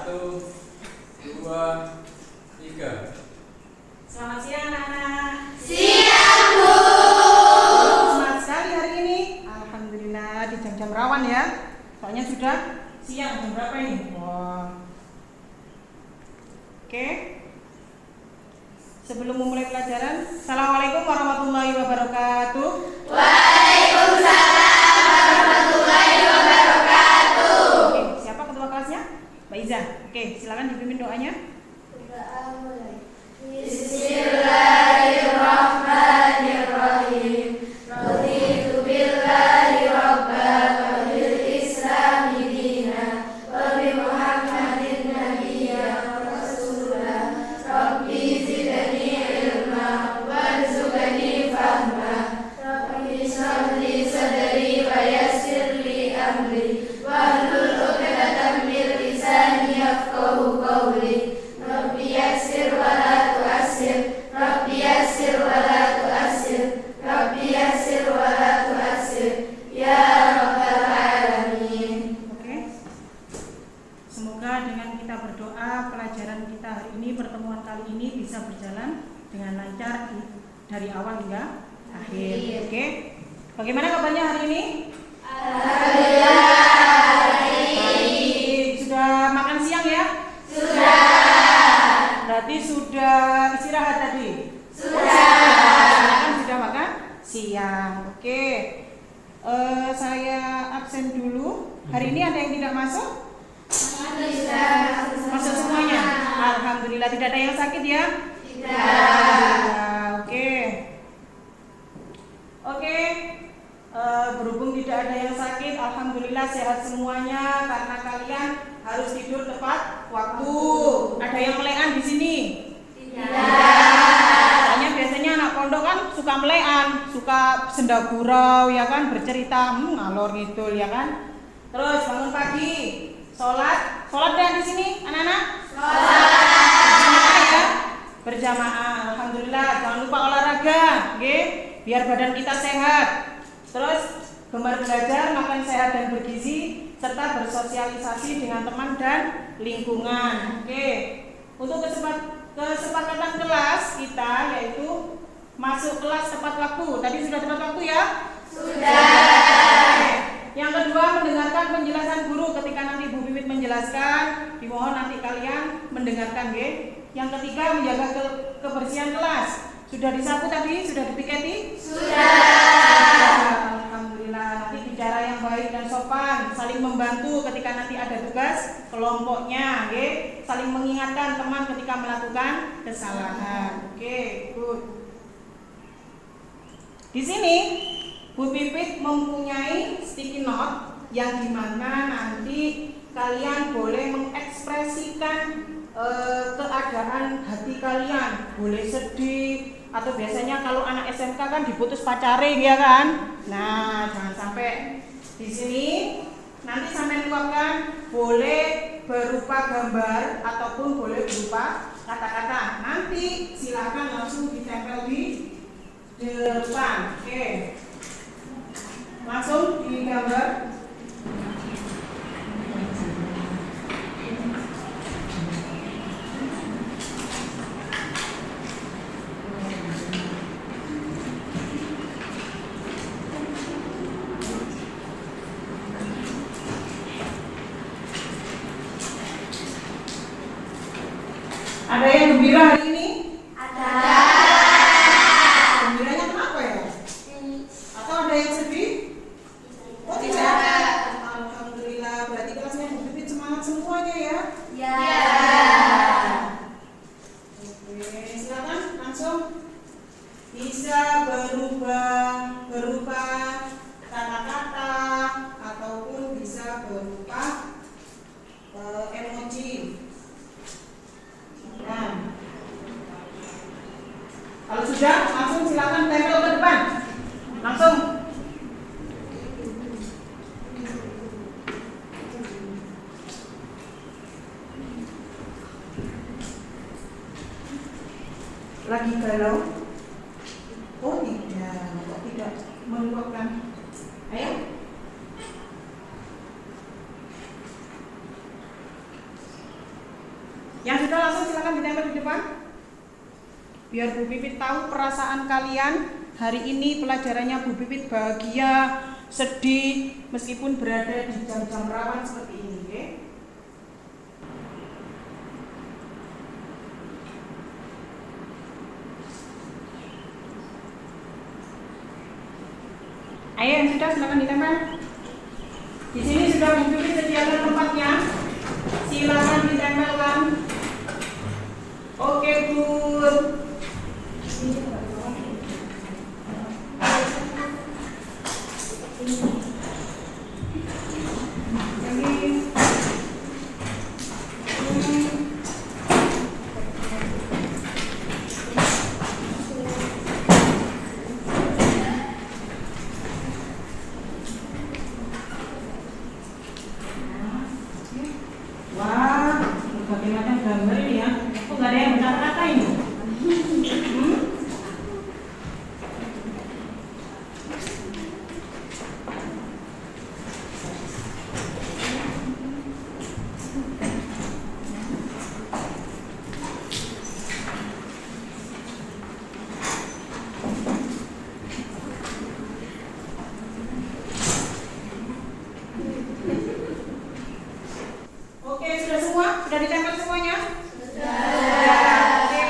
Satu, dua, tiga. Selamat siang anak-anak. Siang, Bu. Semangat sekali hari ini. Alhamdulillah di jam-jam rawan ya. Soalnya sudah siang, jam berapa ini? Wah. Oke. Sebelum memulai pelajaran, Assalamualaikum warahmatullahi wabarakatuh. Waalaikumsalam warahmatullahi wabarakatuh. Oke, siapa ketua kelasnya? Mbak Iza. Oke, silakan dipimpin doanya. Bismillahirrahmanirrahim. Raditu billahi rabban wa bil islami dinan wa bi Muhammadin nabiyyan wa rasulan. Rabbi zidni ilma warzuqni fahma. Rabbi shrah li sadri wa yassir li amri wahlul 'uqdatam min lisani yafqahu qawli. Rabbi yassir wa la tu'assir. Rabbi yassir wa la tu'assir. Rabbi yassir wa la tu'assir. Ya Rabbal Alamin. Oke. Semoga dengan kita berdoa pelajaran kita hari ini, pertemuan kali ini bisa berjalan dengan lancar dari awal hingga akhir. Oke. Bagaimana kabarnya hari ini? Alhamdulillah. Baik. Sudah makan siang ya? Sudah. Berarti sudah istirahat tadi? Sudah. Kan sudah makan siang. Oke. Saya absen dulu. Hari ini ada yang tidak masuk? Masuk semuanya? Alhamdulillah, tidak ada yang sakit ya? Tidak. Alhamdulillah. Oke. Oke. Berhubung tidak ada yang sakit, alhamdulillah sehat semuanya karena kalian harus tidur tepat waktu. Ada yang melekan di sini? Soalnya biasanya anak pondok kan suka melekan, suka senda gurau ya kan, bercerita ngalor ngidul ya kan. Terus bangun pagi, sholat dan di sini anak-anak? Berjamaah ya, berjamaah. Alhamdulillah. Jangan lupa olahraga, oke? Biar badan kita sehat. Terus gemar belajar, makan sehat dan bergizi, serta bersosialisasi dengan teman dan lingkungan. Oke. Untuk kesepakatan kelas kita yaitu masuk kelas tepat waktu. Tadi sudah tepat waktu ya? Sudah. Yang kedua, mendengarkan penjelasan guru ketika nanti Bu Pipit menjelaskan. Dimohon nanti kalian mendengarkan, nggih. Yang ketiga, menjaga kebersihan kelas. Sudah disapu tadi? Sudah dipiketi? Sudah. Alhamdulillah. Nanti bicara yang baik dan sopan, saling membantu ketika nanti ada tugas kelompoknya, nggih. Saling mengingatkan teman ketika melakukan kesalahan. Oke, good. Di sini Bu Pipit mempunyai sticky note yang dimana nanti kalian boleh mengekspresikan keadaan hati kalian, boleh sedih atau biasanya kalau anak SMK kan diputus pacaring ya kan. Nah, jangan sampai di sini nanti sampai luapkan, boleh berupa gambar ataupun boleh berupa kata-kata. Nanti silakan langsung ditempel di depan. Oke. Langsung digambar. Ada yang gembira hari ini? Ada. Gembiranya kenapa ya? Atau ada yang sedih? Oh tidak. Alhamdulillah, berarti kelasnya Bu Pipit semangat semuanya ya? Ya. Oke, silakan langsung. Bisa berupa kata-kata ataupun bisa berupa emoji. Nah, kalau sudah, langsung silakan tempel ke depan. Langsung. Lagi galau? Oh tidak, kok tidak meluapkan. Ayo. Yang sudah langsung silakan ditempel di depan. Biar Bu Pipit tahu perasaan kalian. Hari ini pelajarannya Bu Pipit bahagia, sedih, meskipun berada di jam-jam rawan seperti ini. Okay? Ayo yang sudah silakan ditempel. Di sini sudah Bu Pipit sediakan tempatnya. Silakan ditempelkan. Oke, Bu. Wah, berbagai macam gambar ini ya. Kok nggak ada yang berkata-kata ini? Oke, sudah semua? Sudah ditempel semuanya? Sudah. Oke,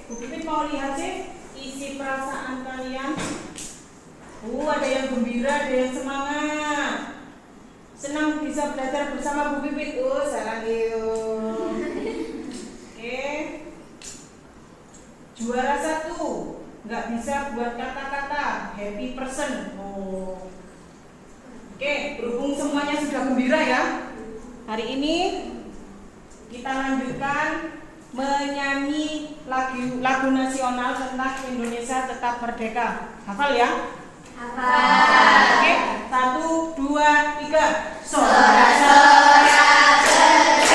Bu Pipit mau lihat sih isi perasaan kalian. Ada yang gembira, ada yang semangat. Senang bisa belajar bersama Bu Pipit. Salah Geo. Oke. Juara 1. Nggak bisa buat kata-kata. Happy person. Oke, berhubung semuanya sudah gembira ya. Hari ini kita lanjutkan menyanyi lagu nasional tentang Indonesia tetap merdeka. Hafal ya? Hafal. Oke, 1, 2, 3. Sorak-sorak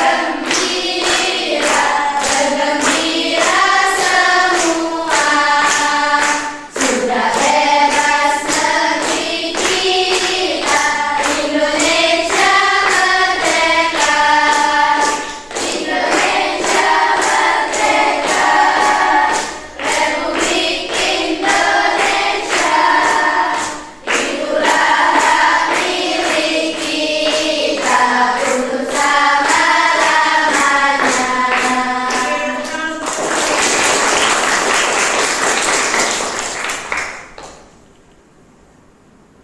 bergembira, bergembira semua. Sudah bebas negeri kita, Indonesia merdeka. Indonesia merdeka. Republik Indonesia. Itulah hak milik kita untuk selama-lamanya.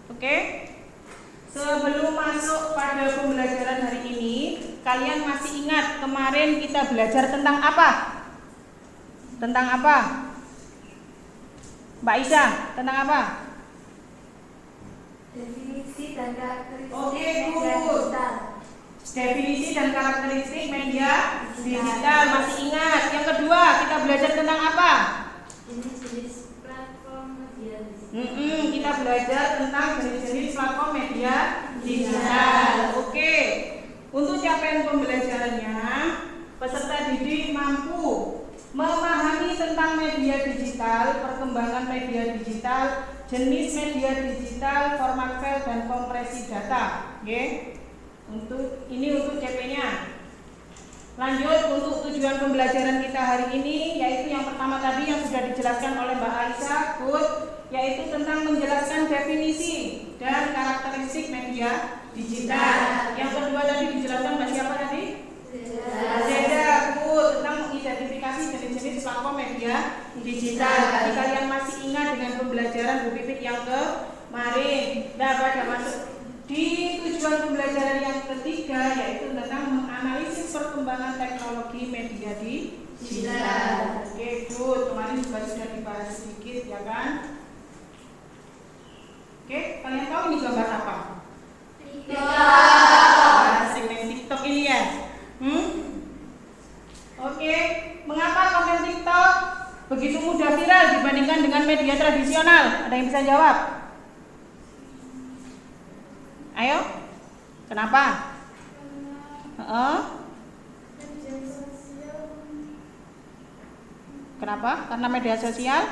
Oke. Sebelum masuk pada pembelajaran hari ini, kalian masih ingat kemarin kita belajar tentang apa? Tentang apa? Mbak Isa, tentang apa? Definisi dan karakteristik Oke, media good. digital. Definisi dan karakteristik media digital, masih ingat? Yang kedua, kita belajar tentang apa? Jenis-jenis platform media digital. Kita belajar tentang jenis-jenis platform media digital. Oke. Untuk capaian pembelajarannya, peserta didik mampu memahami tentang media digital, perkembangan media digital, jenis media digital, format file dan kompresi data. Oke. Untuk CP-nya. Lanjut untuk tujuan pembelajaran kita hari ini, yaitu yang pertama tadi yang sudah dijelaskan oleh Mbak Aisyah, yaitu tentang menjelaskan definisi dan karakteristik media digital. Yang kedua tadi dijelaskan Mbak siapa tadi? Zeda, tentang mengidentifikasi jenis-jenis platform media digital. Tadi kalian masih ingat dengan pembelajaran Bu Pipit yang kemarin. Nah, pada masuk di tujuan pembelajaran yang ketiga, yaitu tentang menganalisis perkembangan teknologi media digital. Oke, kemarin juga sudah dibahas sedikit ya kan? Oke, kalian tahu ini gambar apa? Segmen TikTok ini ya. Oke, mengapa konten TikTok begitu mudah viral dibandingkan dengan media tradisional? Ada yang bisa jawab? Ayo, kenapa? Kenapa? Karena media sosial?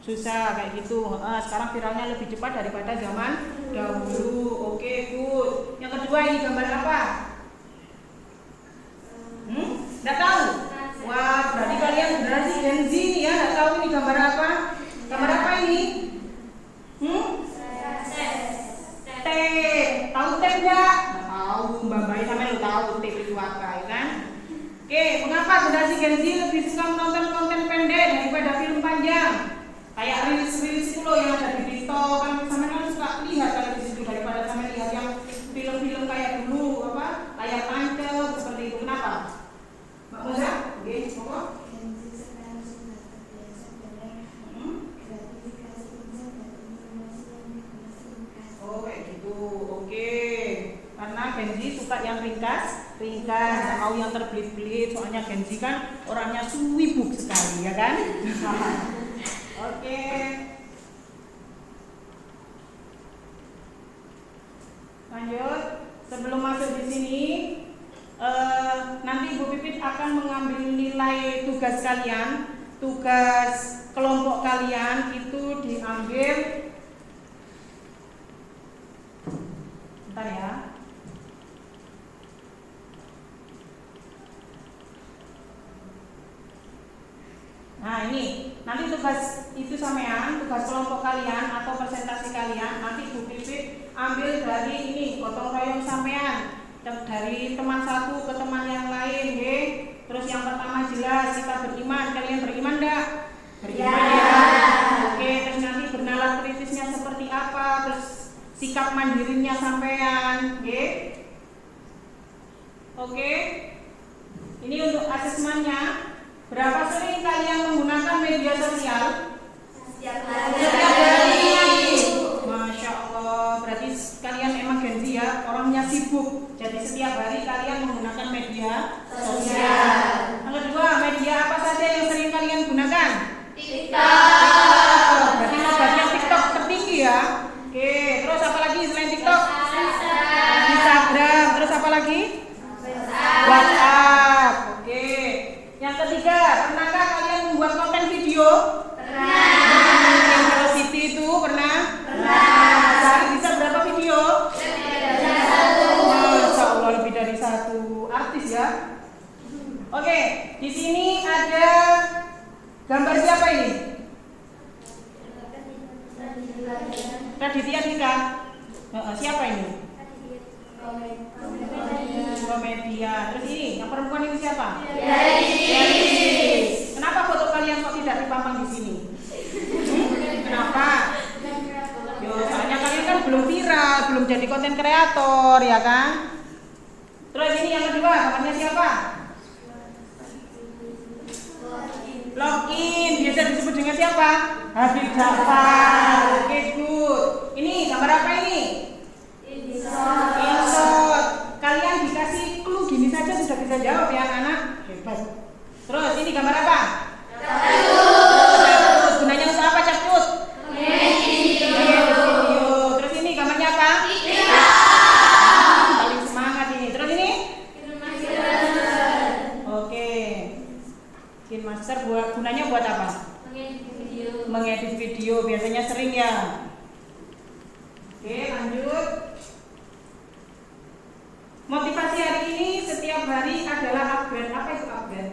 susah kayak gitu. Sekarang viralnya lebih cepat daripada zaman dahulu. Oke, good. Yang kedua ini gambar apa? Nggak tahu? Wah, berarti kalian generasi Gen Z nih ya, nggak tahu ini gambar apa? Gambar apa ini? T. Tahu T enggak? Nggak tahu, Mbak Bayi sampai lo tahu T itu apa ya kan? Oke, mengapa generasi Gen Z lebih suka menonton konten pendek daripada film panjang? Kayak rilis-rilis itu loh yang ada di TikTok kan, sampai kan suka lihat kalau di situ daripada sampai lihat yang film-film kayak dulu apa layar tancap seperti itu. Kenapa? Mbak Musa? Oke, monggo. Oh kayak gitu, oke. Karena Gen Z suka yang ringkas, nggak mau yang terbelit-belit. Soalnya Gen Z kan orangnya suwibuk sekali, ya kan? Oke. Lanjut. Sebelum masuk di sini, nanti Bu Pipit akan mengambil nilai tugas kalian. Tugas kelompok kalian itu diambil. Bentar ya. Nah ini, nanti tugas itu sampean, tugas kelompok kalian atau presentasi kalian nanti Bu Pipit ambil dari ini, gotong royong sampean, dari teman satu ke teman yang lain, ya. Terus yang pertama jelas kita beriman, kalian beriman enggak? Beriman ya. Oke, terus nanti bernalar kritisnya seperti apa, terus sikap mandirinya sampean, ya. Oke, ini untuk asesmennya. Berapa sering kalian menggunakan media sosial? Setiap Setiap hari. Masya Allah, berarti kalian emang Gen Z ya, orangnya sibuk. Jadi setiap hari kalian menggunakan media sosial. Yang kedua, media apa saja yang sering kalian gunakan? TikTok. Berarti nobatnya TikTok tertinggi ya. Oke, terus apa lagi selain TikTok? Instagram. Terus apa lagi? WhatsApp. Oke. Yang ketiga, pernahkah kalian membuat konten video? Pernah. Kalau Siti itu pernah? Sehari bisa berapa video? Masya Allah, lebih dari satu. Artis ya. Oke, di sini ada gambar siapa ini? Raditya Dika. Siapa ini? Media. Terus ini, yang perempuan ini siapa? Kenapa foto kalian kok tidak dipampang di sini? Kenapa? Yo, soalnya kalian kan belum viral, belum jadi konten kreator, ya kan? Terus ini yang kedua, gambarnya siapa? Login, biasa disebut dengan siapa? Habib Jafar. Oke, good. Ini gambar apa ini? Insert. Kalian dikasih clue gini saja sudah bisa jawab ya anak-anak. Hebat. Terus ini gambar apa? Capcut. Gunanya untuk apa capcut? Video. Terus ini gambarnya apa? Paling semangat ini. Terus ini? Oke. KineMaster gunanya buat apa? Mengedit video. Biasanya sering ya. Oke, lanjut. Motivasi hari ini setiap hari adalah upgrade. Apa itu upgrade?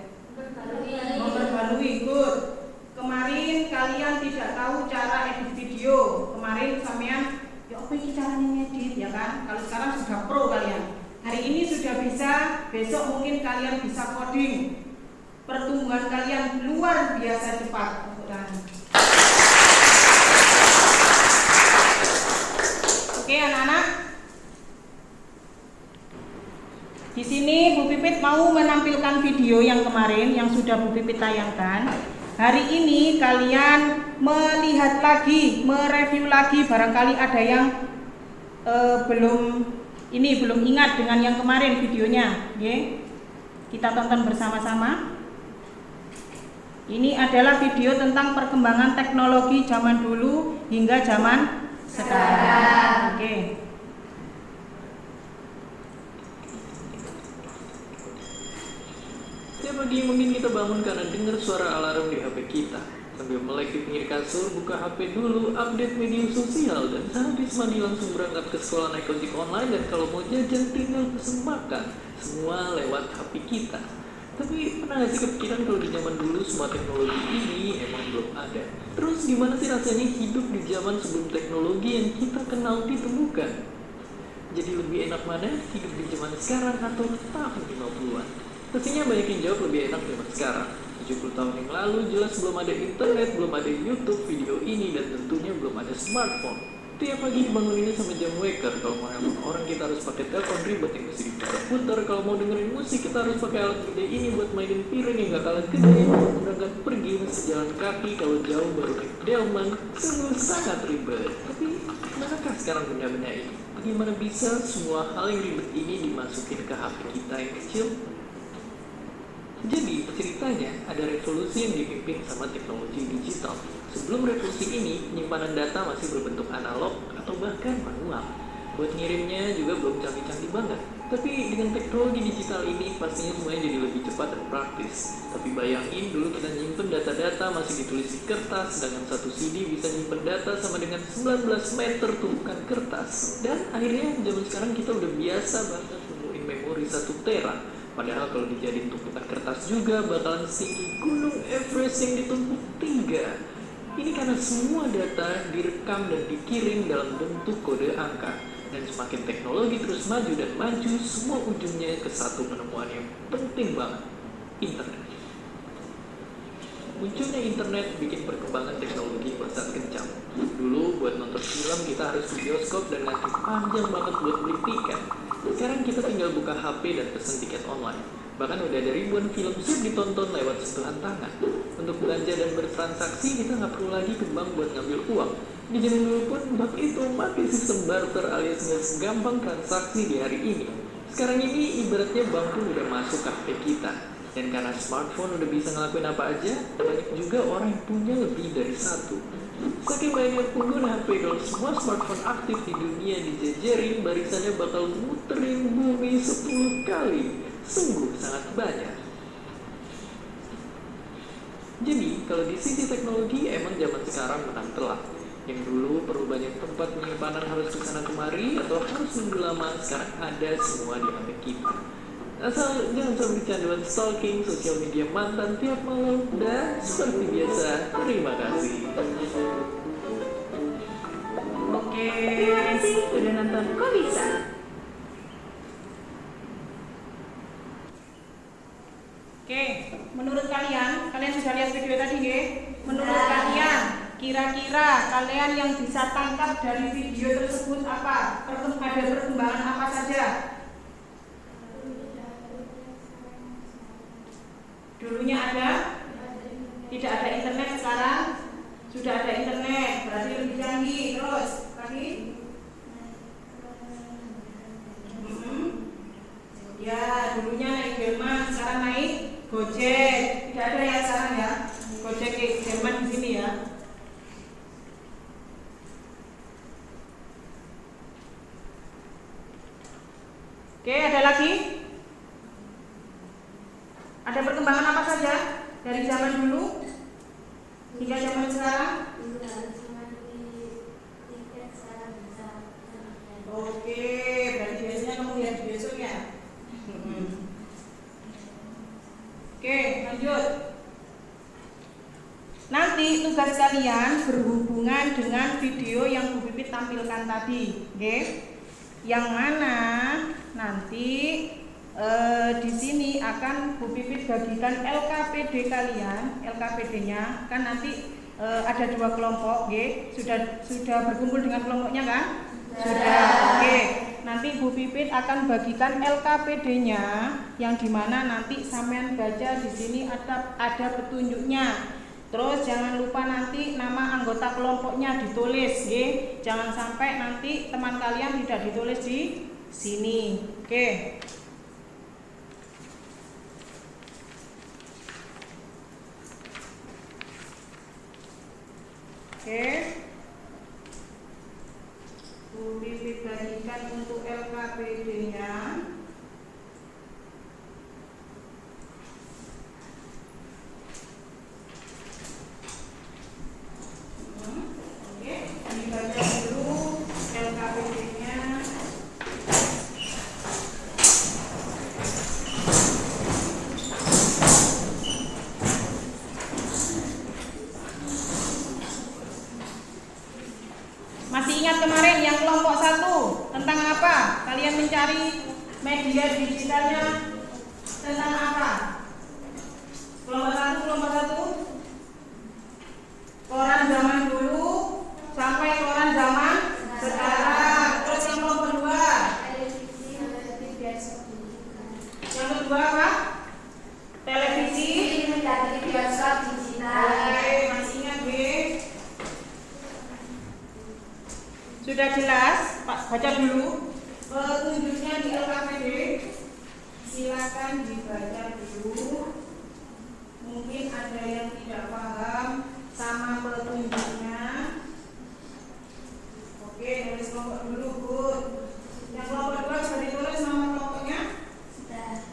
Memperbarui. Good. Kemarin kalian tidak tahu cara edit video. Kemarin sampean ya apa ini caranya ngedit ya kan? Kalau sekarang sudah pro kalian. Hari ini sudah bisa, besok mungkin kalian bisa coding. Pertumbuhan kalian luar biasa cepat. Oke anak-anak. Di sini Bu Pipit mau menampilkan video yang kemarin yang sudah Bu Pipit tayangkan. Hari ini kalian melihat lagi, mereview lagi, barangkali ada yang belum ingat dengan yang kemarin videonya, ya. Kita tonton bersama-sama. Ini adalah video tentang perkembangan teknologi zaman dulu hingga zaman sekarang. Oke. Tiap pagi mungkin kita bangun karena dengar suara alarm di HP kita. Sampai Sambil melek di pinggir kasur, buka HP dulu, update media sosial, dan habis mandi langsung berangkat ke sekolah naik ojek online, dan kalau mau jajan tinggal pesen makan. Semua lewat HP kita. Tapi pernah gak sih kepikiran kalau di zaman dulu semua teknologi ini emang belum ada? Terus gimana sih rasanya hidup di zaman sebelum teknologi yang kita kenal ditemukan? Jadi lebih enak mana hidup di zaman sekarang atau tahun 50-an? Pastinya banyak yang jawab lebih enak zaman sekarang. 70 tahun yang lalu jelas belum ada internet, belum ada YouTube, video ini, dan tentunya belum ada smartphone. Tiap pagi banguninnya sama jam waker. Kalau mau nelfon orang kita harus pakai telepon ribet yang mesti diputar. Kalau mau dengerin musik kita harus pakai alat gede ini buat mainin piring yang gak kalah gede. Berangkat pergi mesti jalan kaki, kalau jauh baru naik delman. Sungguh sangat ribet. Tapi manakah sekarang benda-benda ini? Bagaimana bisa semua hal yang ribet ini dimasukin ke HP kita yang kecil? Jadi ceritanya ada revolusi yang dipimpin sama teknologi digital. Sebelum revolusi ini, penyimpanan data masih berbentuk analog atau bahkan manual. Buat ngirimnya juga belum canggih-canggih banget. Tapi dengan teknologi digital ini pastinya semuanya jadi lebih cepat dan praktis. Tapi bayangin dulu kita nyimpen data-data masih ditulis di kertas, sedangkan satu CD bisa nyimpen data sama dengan 19 meter tumpukan kertas. Dan akhirnya zaman sekarang kita udah biasa banget nemuin memori 1 tera. Padahal kalau dijadiin tumpukan kertas juga bakalan setinggi gunung Everest yang ditumpuk 3. Ini karena semua data direkam dan dikirim dalam bentuk kode angka. Dan semakin teknologi terus maju dan maju, semua ujungnya ke satu penemuan yang penting banget, internet. Munculnya internet bikin perkembangan teknologi pesat kencang. Dulu buat nonton film kita harus ke bioskop dan ngantri panjang banget buat beli tiket. Sekarang kita tinggal buka HP dan pesen tiket online. Bahkan udah ada ribuan film siap ditonton lewat sentuhan tangan. Untuk belanja dan bertransaksi kita nggak perlu lagi ke bank buat ngambil uang. Di zaman dulu pun bank itu pakai sistem barter alias nggak segampang transaksi di hari ini. Sekarang ini ibaratnya bank pun udah masuk ke HP kita. Dan karena smartphone udah bisa ngelakuin apa aja, banyak juga orang yang punya lebih dari satu. Saking banyak pengguna HP, kalau semua smartphone aktif di dunia dijejerin, barisannya bakal muterin bumi 10 kali. Sungguh sangat banyak. Jadi, kalau di sisi teknologi, emang zaman sekarang menang telak. Yang dulu perlu banyak tempat penyimpanan harus kesana kemari, atau harus nunggu lama, sekarang ada semua di HP kita. Asal jangan sampai kecanduan stalking sosial media mantan tiap malam. Dan seperti biasa, terima kasih. Oke. Terima kasih udah nonton Kok Bisa. Oke, menurut kalian sudah lihat video tadi nggih? Menurut kalian, kira-kira kalian yang bisa tangkap dari video tersebut apa? Ada perkembangan apa saja? Dulunya ada? Tidak ada internet, sekarang sudah ada internet, berarti lebih canggih. Terus, lagi? Ya, dulunya naik delman, sekarang naik Gojek. Tidak ada ya sekarang ya? Gojek delman di sini ya. Oke, ada lagi? Ada perkembangan apa saja dari zaman dulu hingga zaman sekarang? Oke, berarti biasanya kamu lihat di besok ya? Oke, lanjut. Nanti tugas kalian berhubungan dengan video yang Bu Pipit tampilkan tadi, oke? Yang mana nanti di sini akan Bu Pipit bagikan LKPD kalian, LKPD-nya kan nanti ada 2 kelompok, oke? Sudah berkumpul dengan kelompoknya kan? Sudah, oke. Nanti Bu Pipit akan bagikan LKPD-nya yang dimana nanti sampean baca di sini ada petunjuknya. Terus jangan lupa nanti nama anggota kelompoknya ditulis, oke? Jangan sampai nanti teman kalian tidak ditulis di sini, oke? Oke. Bu Pipit bagikan untuk LKPD-nya. kemarin yang kelompok 1 tentang apa? Kalian mencari media digitalnya tentang apa? Kelompok 1 koran zaman dulu sampai koran zaman sekarang. Terus yang kelompok 2 yang kedua apa? Televisi bioskop digital. Oke, masih ingat B? Sudah jelas? Pak, baca dulu petunjuknya di LKPD. Silakan dibaca dulu. Mungkin ada yang tidak paham sama petunjuknya. Oke, nulis kelompok dulu, Bu. Yang kelompok 2 sudah ditulis nama kelompoknya? Sudah.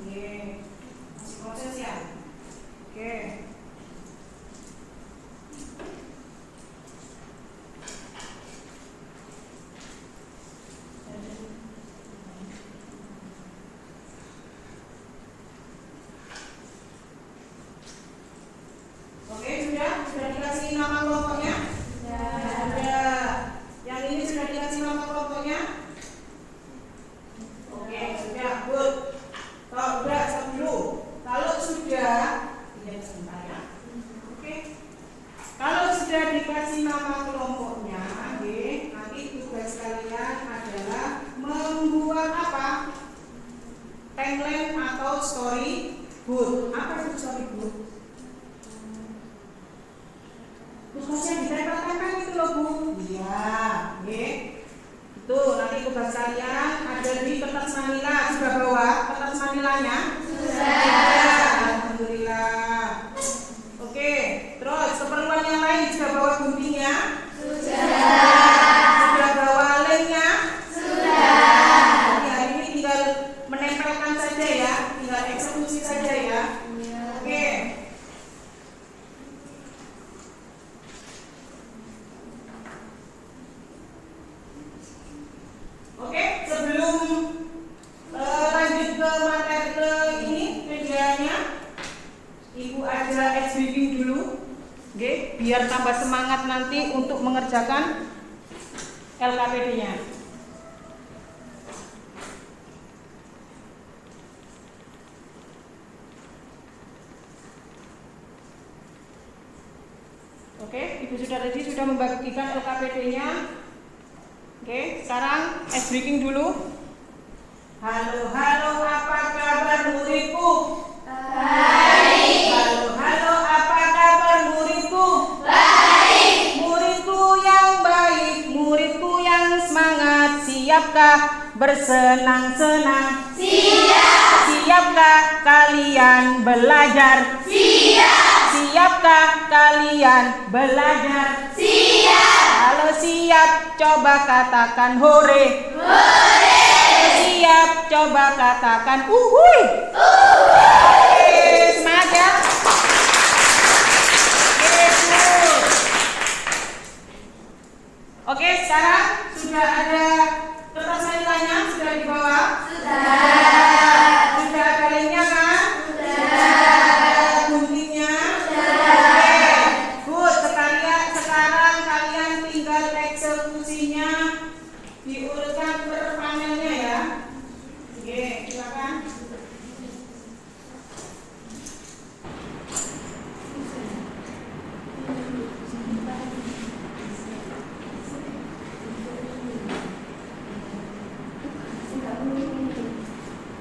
Oke. Masih proses ya? Oke. Oke, sudah dikasih nama kelompoknya? Sudah. Yang ini sudah dikasih nama kelompoknya? Oke, sudah, good. Kalau udah, stop dulu. Kalau sudah, tidak sebentar ya. Oke. Kalau sudah dikasih nama kelompoknya, nanti tugas kalian adalah membuat apa? Tagline atau storyboard. Apa itu storyboard? Tugasnya ditempel-tempel itu loh, Bu. Iya, itu nanti tugas kalian ada di kertas manila. Sudah bawa kertas manilanya? Sudah. Alhamdulillah. Oke, terus keperluan yang lain sudah bawa guntingnya? Sudah bawa lemnya? Jadi hari ini tinggal menempelkan saja ya, tinggal eksekusi saja ya. Oke. Oke, sebelum lanjut ke materi ini medianya, Ibu ada ice breaking dulu, oke, biar tambah semangat nanti untuk mengerjakan LKPD-nya. Oke, Ibu sudah ready, sudah membagikan LKPD-nya. Oke, sekarang ice breaking dulu. Halo, apa kabar muridku? Baik. Halo, apa kabar muridku? Baik. Muridku yang baik, muridku yang semangat, siapkah bersenang-senang? Siap. Siapkah kalian belajar? Siap. Siapkah kalian belajar? Siap. Kalau siap, coba katakan hore. Hore. Siap, coba katakan uhuy. Oke, semangat ya. Oke, sekarang sudah ada kertas manilanya, sudah dibawa? Sudah ada lemnya kan? Sudah. Guntingnya? Oke, good. Sekarang kalian tinggal eksekusinya, diurutkan per panelnya ya. Oke, silakan.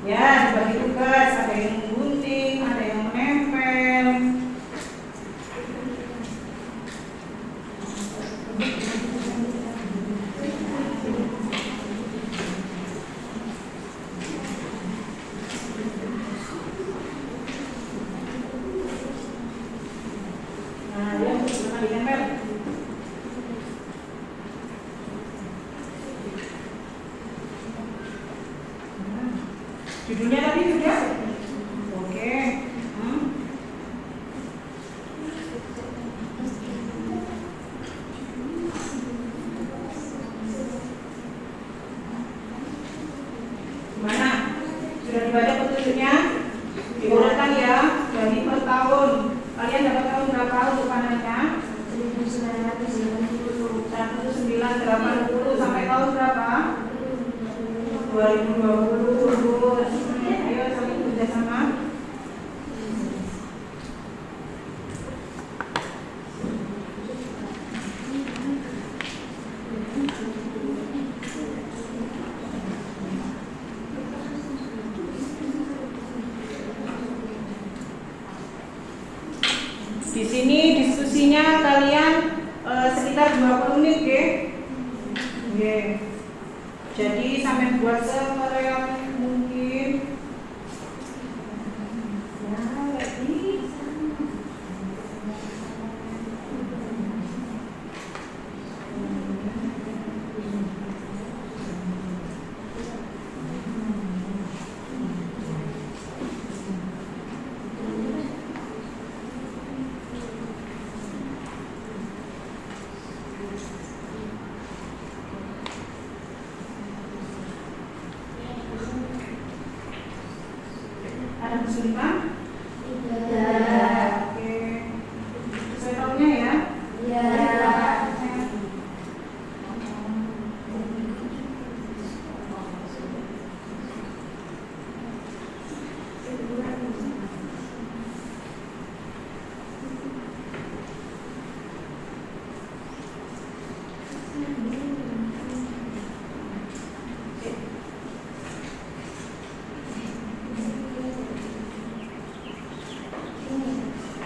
Ya, dibagi tugas, ada yang gunting, ada yang menempel. Nah, ya, silakan ditempel. Judulnya tadi sudah? Oke. Gimana? Sudah dibaca petunjuknya? Diurutkan ya, dari per tahun. Kalian dapat tahun berapa untuk panelnya? 1980. 2020. Ayo saling kerjasama. Di sini diskusinya kalian sekitar 20 menit, ya. Oke. Jadi sampai buat sereal mungkin. Ya, nggak bisa. Ada kesulitan? Tidak. Oke. Saya tahunya ya. Ya.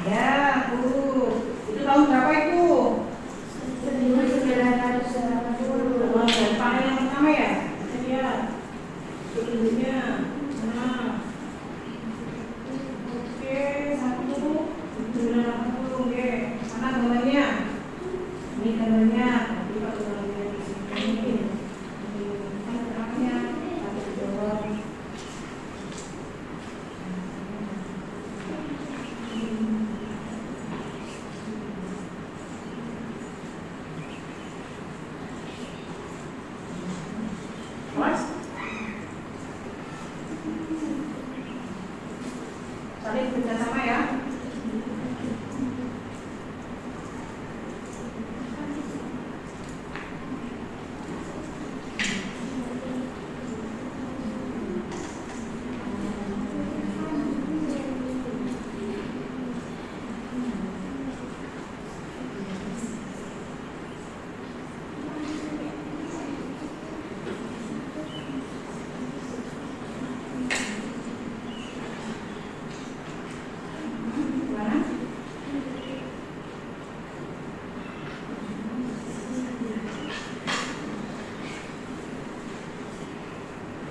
Ya, Bu. Itu tahun berapa itu? 1980. Oh, dari panel yang pertama ya? Iya. Sebelumnya. Nah. Oke, 1980. Oke. Mana gambarnya? Ini gambarnya. Nanti kalau gambarnya di sini. Ini kan terangnya. Ada di bawah. Mas? Saling bekerjasama ya. Gimana?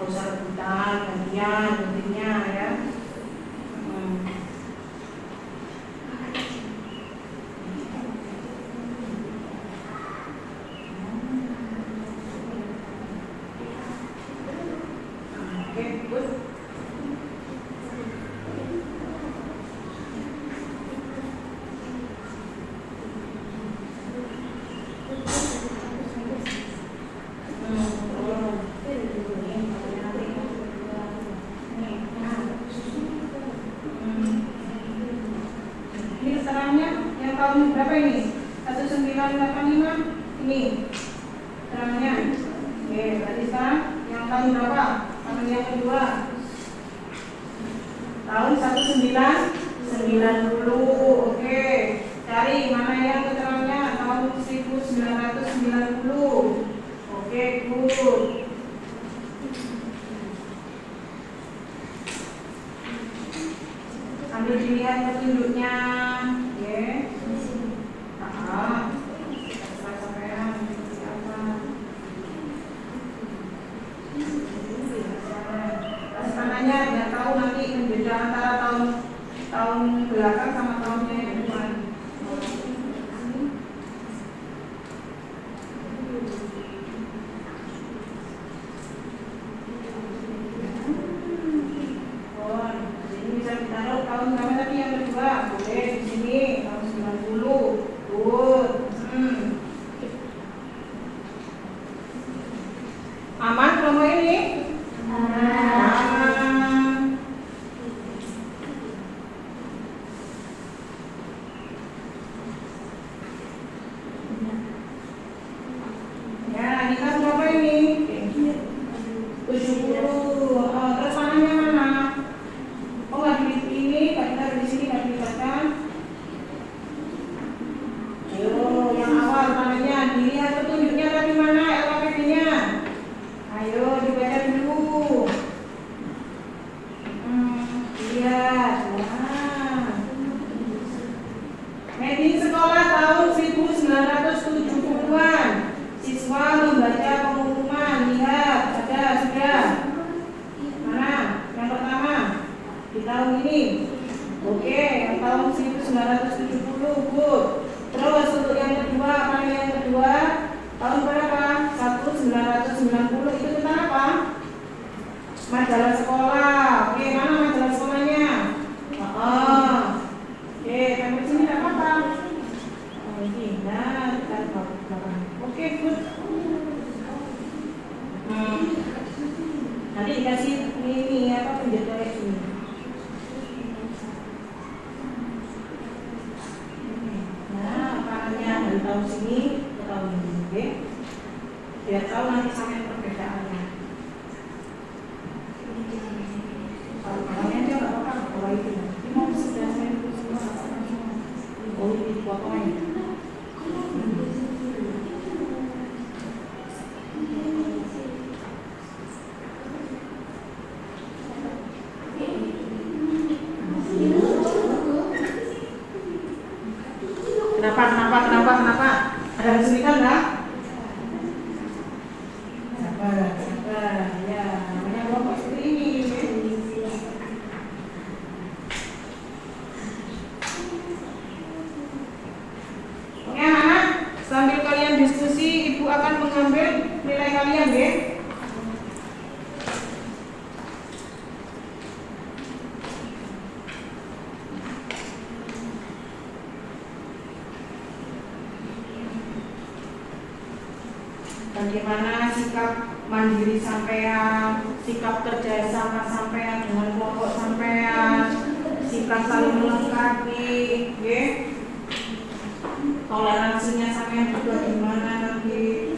Gak usah rebutan, gantian, intinya ya. Oke, good. Ini keterangannya yang tahun berapa ini? 1985 ini keterangannya. Oke, berarti sekarang yang tahun berapa? Tahun yang kedua. Tahun 1990. Oke, cari mana yang keterangannya tahun 1990. Oke, good. Sambil dilihat petunjuknya, ya. Terserah sampean seperti apa. Kasih tangannya biar tahu nanti membeda antara tahun belakang sama tahunnya yang depan. Ini bisa ditaruh tahun berapa tadi yang kedua? Boleh di sini tahun 90. Good. Aman promo ini? Aman. Ya, ini kan berapa ini? 70. Majalah sekolah. Oke, mana majalah sekolahnya? Oh. Oke, sampai sini tidak apa-apa. Oh, ini. Nah, kita belakang. Oke, good. Nanti dikasih ini apa penjadwal ini. Nah, kanannya dari tahun sini ke tahun ini, oke? Biar tahu nanti sampai perbedaannya. Kalau kanannya aja nggak apa-apa, kalau itu. Ini mau sudah saya itu semua nggak apa-apa. Oh, ini potongnya. Kenapa? Ada kesulitan nggak? Sabar. Ya, namanya kelompok seperti ini. Oke, anak-anak, sambil kalian diskusi, ibu akan mengambil nilai kalian, ya. Bagaimana sikap mandiri sampean, sikap kerjasama sampean dengan kelompok sampean, sikap saling melengkapi, ya. Toleransinya sampean juga gimana nanti.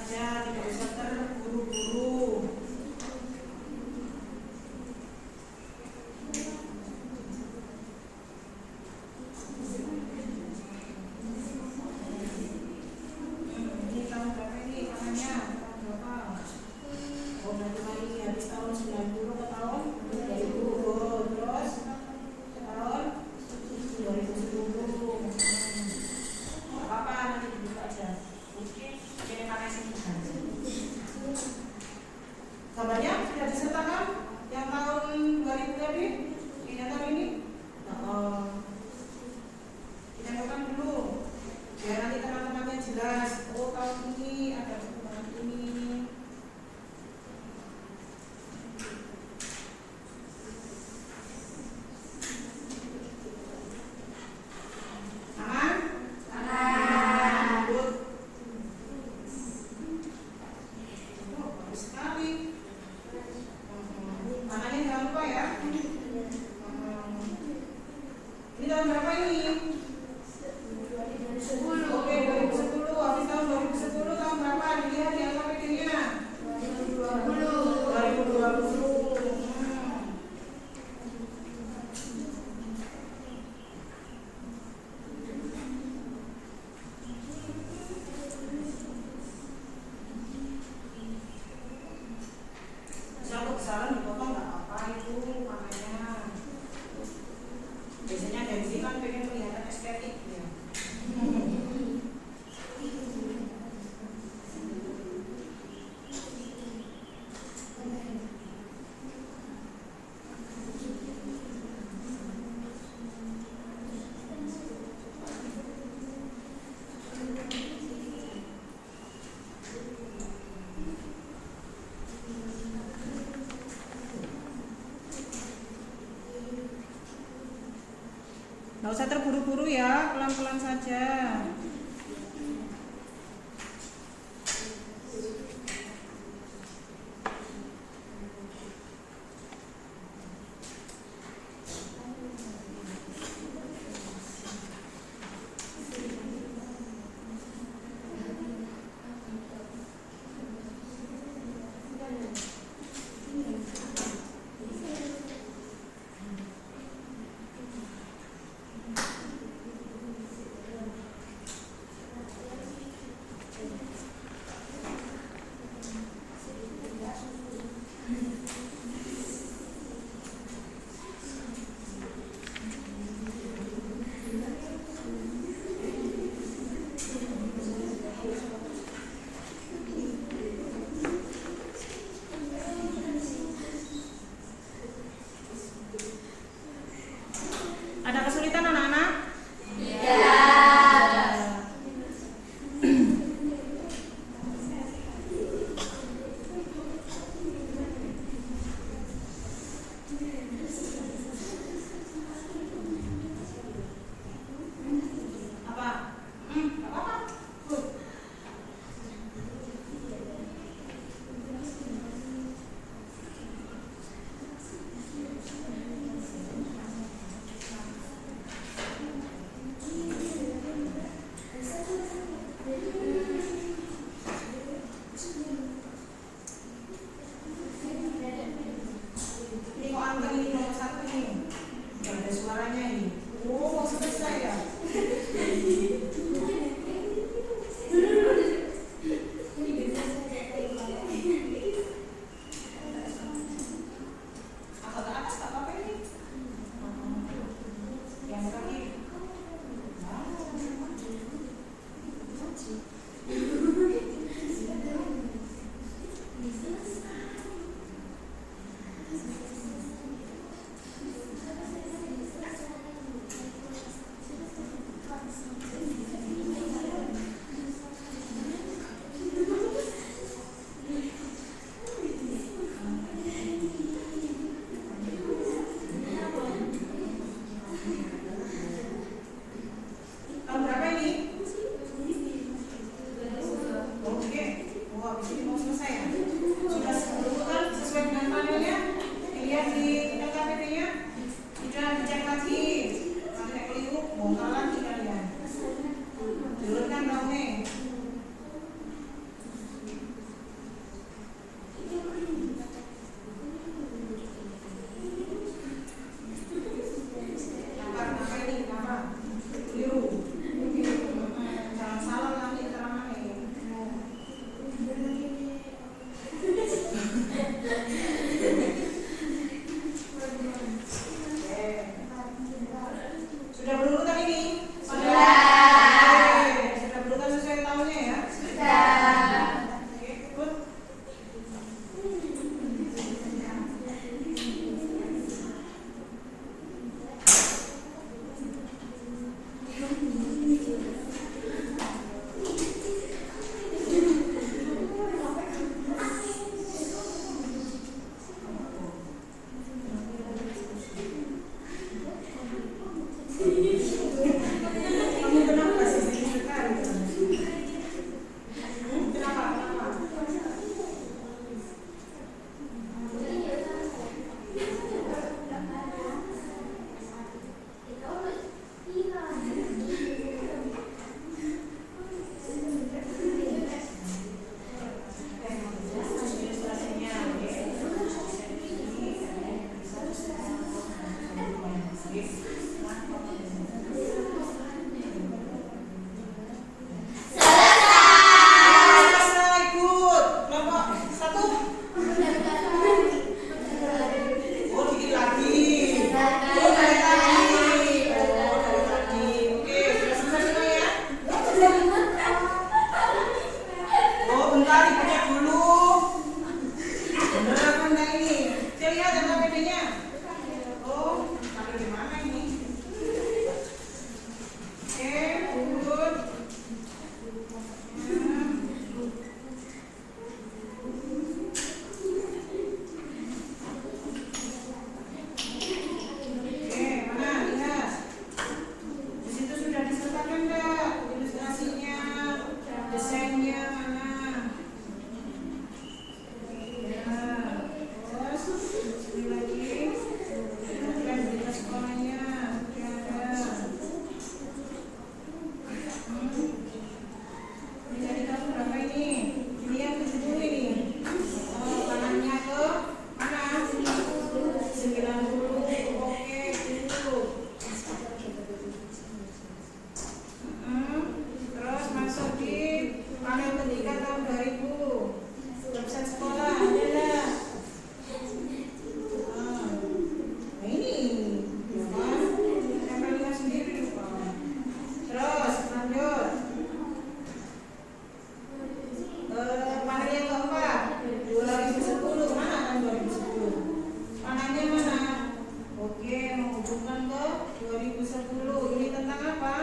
saja, tidak usah terburu-buru. Ini tahun berapa ini tangannya? Tahun berapa? Oh, nanti lagi habis tahun 90 ke tahun 2000. Oh, terus tahun 2010. Apa nanti dibuka aja. Oke, mana sini? Kabarnya sudah disertakan yang tahun 2000 tadi? Ini tahun ini? Kita makan dulu. Biar nanti teman-temannya jelas. Oh, tahun ini ada perkembangan ini. Aman? Aman. Good. Oh, bagus sekali. Tangannya jangan lupa ya. Ini tahun berapa ini? 2010. Oke, 2010. Habis tahun 2010 tahun berapa? Dilihat di alfabetnya. 2020. Satu kesalahan dipotong nggak apa-apa itu makanya. Biasanya Gen Z kan pengen kelihatan estetik ya. Nggak usah terburu-buru ya, pelan-pelan saja. Ada kesulitan anak-anak? Apa? Apa-apa? Good. Selesai, good. Kelompok 1. Oh, dikit lagi. Oh, dari tadi. Oke, sudah selesai semua ya? Oh, bentar dicek dulu. Bener apa enggak ini? Saya lihat ada PD-nya. Oh, pakai di mana ini? Oke, good. Oke, mana? Lihat. Di situ sudah disertakan enggak? Ilustrasinya, desainnya mana? Terus sekali lagi, dan berita sekolahnya sudah ada. Ini dari kamu berapa ini? Ini yang 70 ini. Oh, kanannya ke mana? 90. Oke, dulu. Terus masuk di panel ketiga tahun 2000. Website sekolah ada enggak? Nah ini, kan? Tempel lihat sendiri lupa. Terus lanjut. Panel yang keempat 2010, mana kan 2010? Panelnya mana? Oke, menghubungkan ke 2010. Ini tentang apa?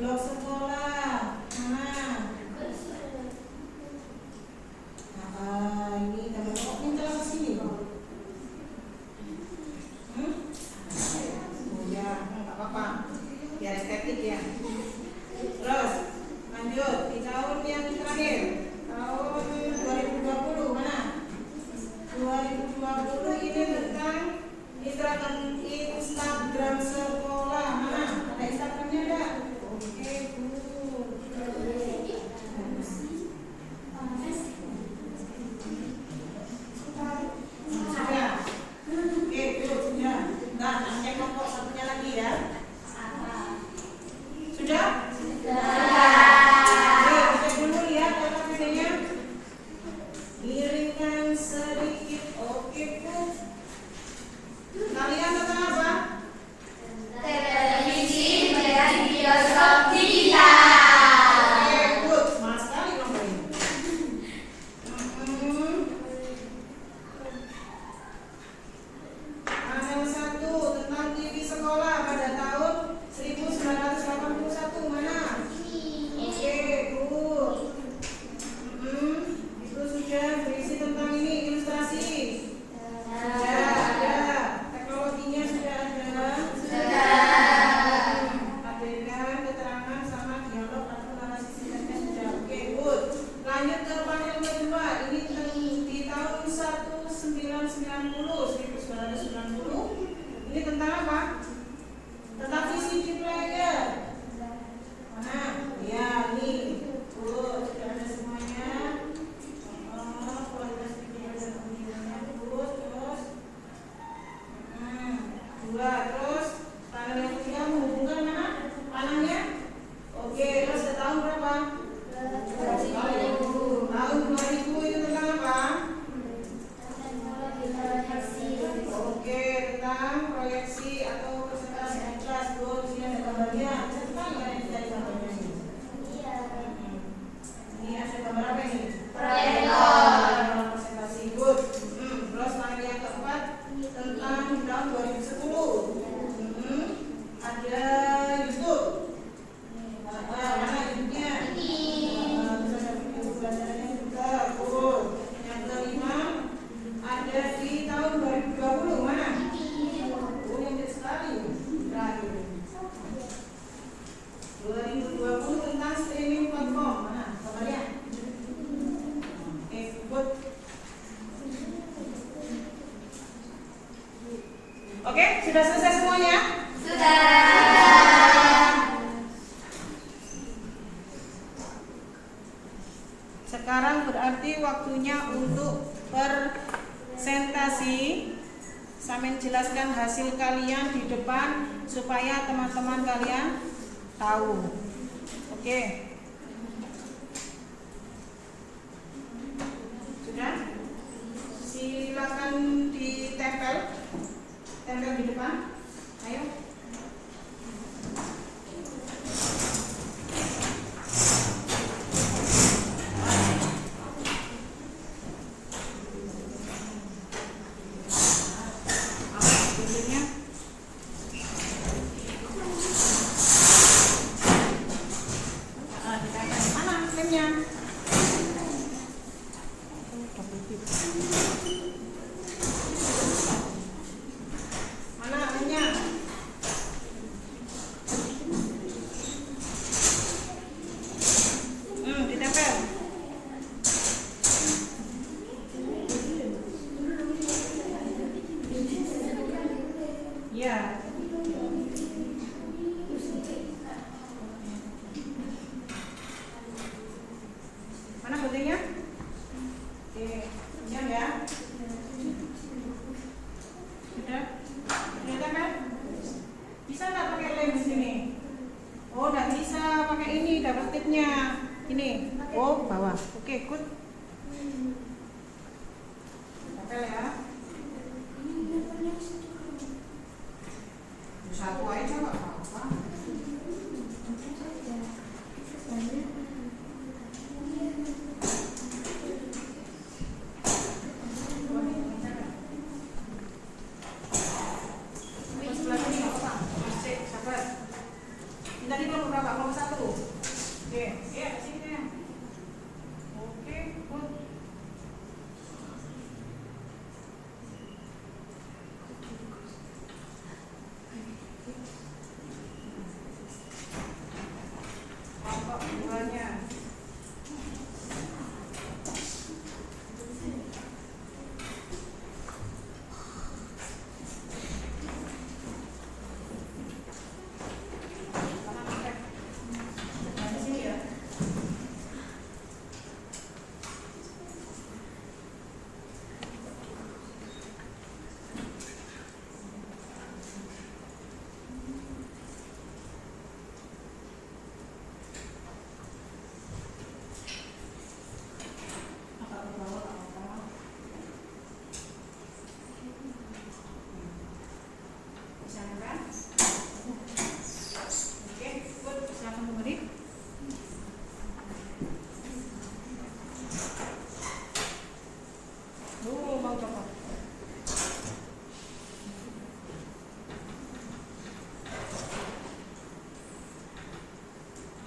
Blog sekolah. Mana? Ini teman kok minta ke sini. Oh ya, enggak apa-apa. Biar estetik ya. Terus lanjut di tahun yang terakhir. Tahun 2020 mana? 2020 ini tentang Instagram sekolah. Mana? Ada Instagramnya enggak? Oke, sudah. Oke, sudah. Nah, cek kelompok satunya lagi ya. Sudah? Oke, cek dulu lihat apa bedanya. Miringkan sedikit. Oke, Bu. Kalian tentang apa? Televisi melihat bioskop digital. Oke, good. Semangat sekali kelompok ini. Panel 1 tentang TV sekolah pada tahun 1981 mana? Oke, good. Itu sudah berisi tentang ini ilustrasi. Sudah ada. Teknologinya sudah ada. Adegan, keterangan sama dialog atau narasi singkatnya sudah. Oke, good. Lanjut ke panel kedua. Ini di tahun 1990. Ini tentang apa? Tentang VCD player. Mana? Ya, ini. Sudah ada semuanya. Kualitas video dan audionya good. Terus dua. Terus panel yang ketiga menghubungkan mana? Panelnya. Oke, terus ke tahun berapa? Tahun 2000 itu tentang apa? Oke, tentang proyeksi atau presentasi di kelas. Di sini ada gambarnya. Tentang nggak yang dari gambarnya ini? Ini ada gambar apa ini? Proyektor. Presentasi good. Terus panel yang keempat tentang tahun 2010. Ada YouTube. Mana YouTube-nya? Terus ada video pelajarannya juga. Good. Yang kelima ada di tahun 2020 mana? Oh, yang kecil sekali. Terakhir. 2020 tentang streaming platform mana? Kabarnya? Oke, good. Oke, sudah selesai semuanya? Sekarang berarti waktunya untuk presentasi Sambil jelaskan hasil kalian di depan supaya teman-teman kalian tahu. Oke. Sudah? Silakan ditempel. Tempel di depan. Ayo.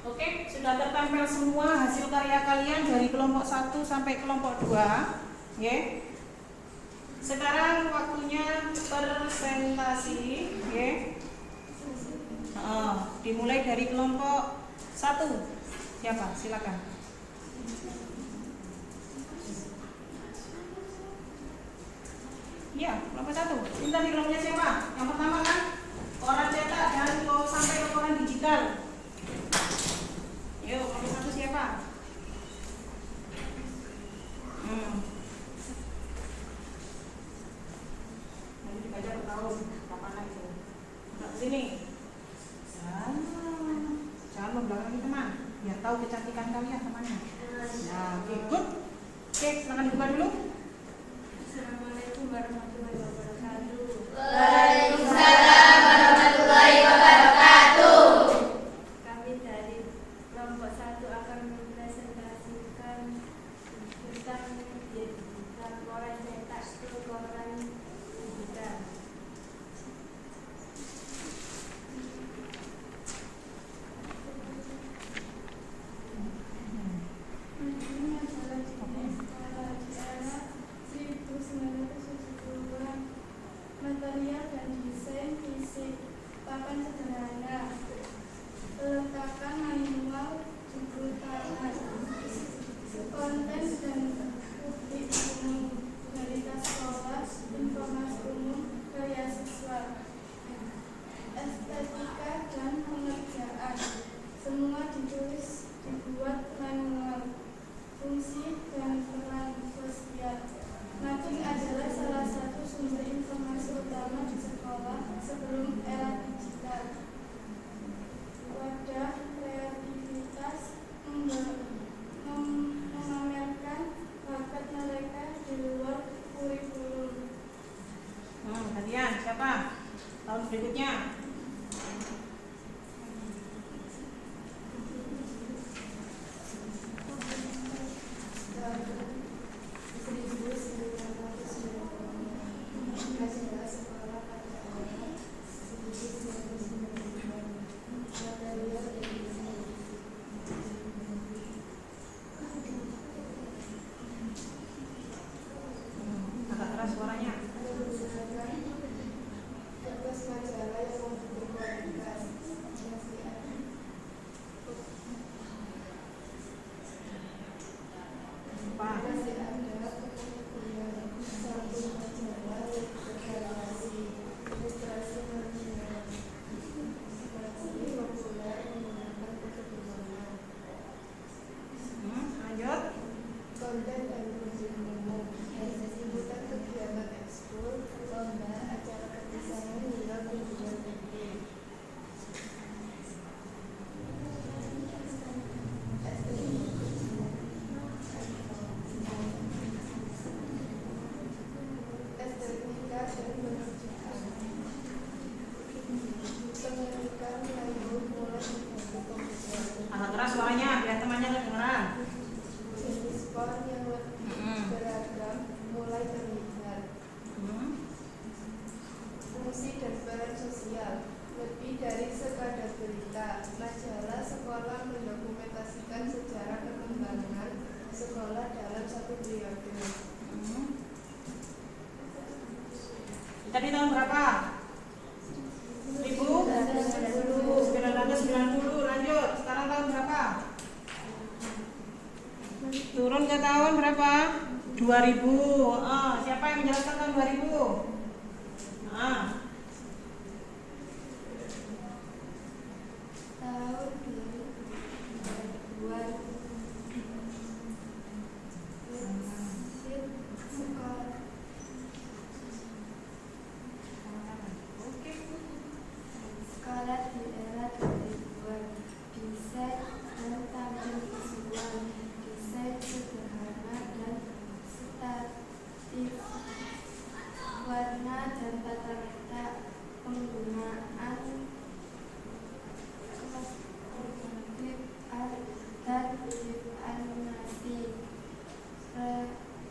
Oke, sudah tertempel semua hasil karya kalian dari kelompok 1 sampai kelompok 2, ya. Sekarang waktunya presentasi, ya. Dimulai dari kelompok 1. Siapa? Silakan. Ya, kelompok 1. Minta di kelompoknya siapa? Yang pertama kan koran cetak dan sampai ke koran digital. Yuk, kelompok 1 siapa? Nanti dibaca per tahun. Kapan itu? Enggak ke sini. Jangan membelakangi teman. Biar tahu kecantikan kalian temannya. Nah, oke, good. Oke, silakan dibuka dulu. Assalamualaikum warahmatullahi wabarakatuh. Waalaikumsalam warahmatullahi wabarakatuh. Kami dari kelompok 1 akan mempresentasikan tentang koran cetak ke koran digital. Material dan desain fisik, papan sederhana, peletakan manual, jemput tangan, konten dan publik umum, berita sekolah, informasi umum, gaya siswa, estetika dan pengerjaan, semua dibuat manual, fungsi dan peran sosial. Mapping adalah salah satu sumber informasi utama di sekolah sebelum era digital. Wadah kreativitas memamerkan bakat mereka di luar kurikulum. Gantian siapa? Tahun berikutnya. Agak keras suaranya. Lanjut. Konten dan proyek umum, kesibukan kegiatan ekskul, lomba, acara perpisahan hingga kunjungan penting. Estetika dan pekerjaan. Pendidikan lalu mulai menjadi komputer. Agak keras suaranya biar temannya kedengeran. Jenis sport yang lebih beragam mulai terlihat. Fungsi dan peran sosial lebih dari sekadar berita. Majalah sekolah mendokumentasikan sejarah perkembangan sekolah dalam satu periode. Tadi tahun berapa? 1990. Lanjut. Sekarang tahun berapa? Turun ke tahun berapa? 2000. Siapa yang menjelaskan tahun 2000? Tahun 2000 sekolah di era 2000-an, desain dan tampil visual, desain sederhana dan statis, warna dan tata letak, penggunaan klip art dan klip animasi,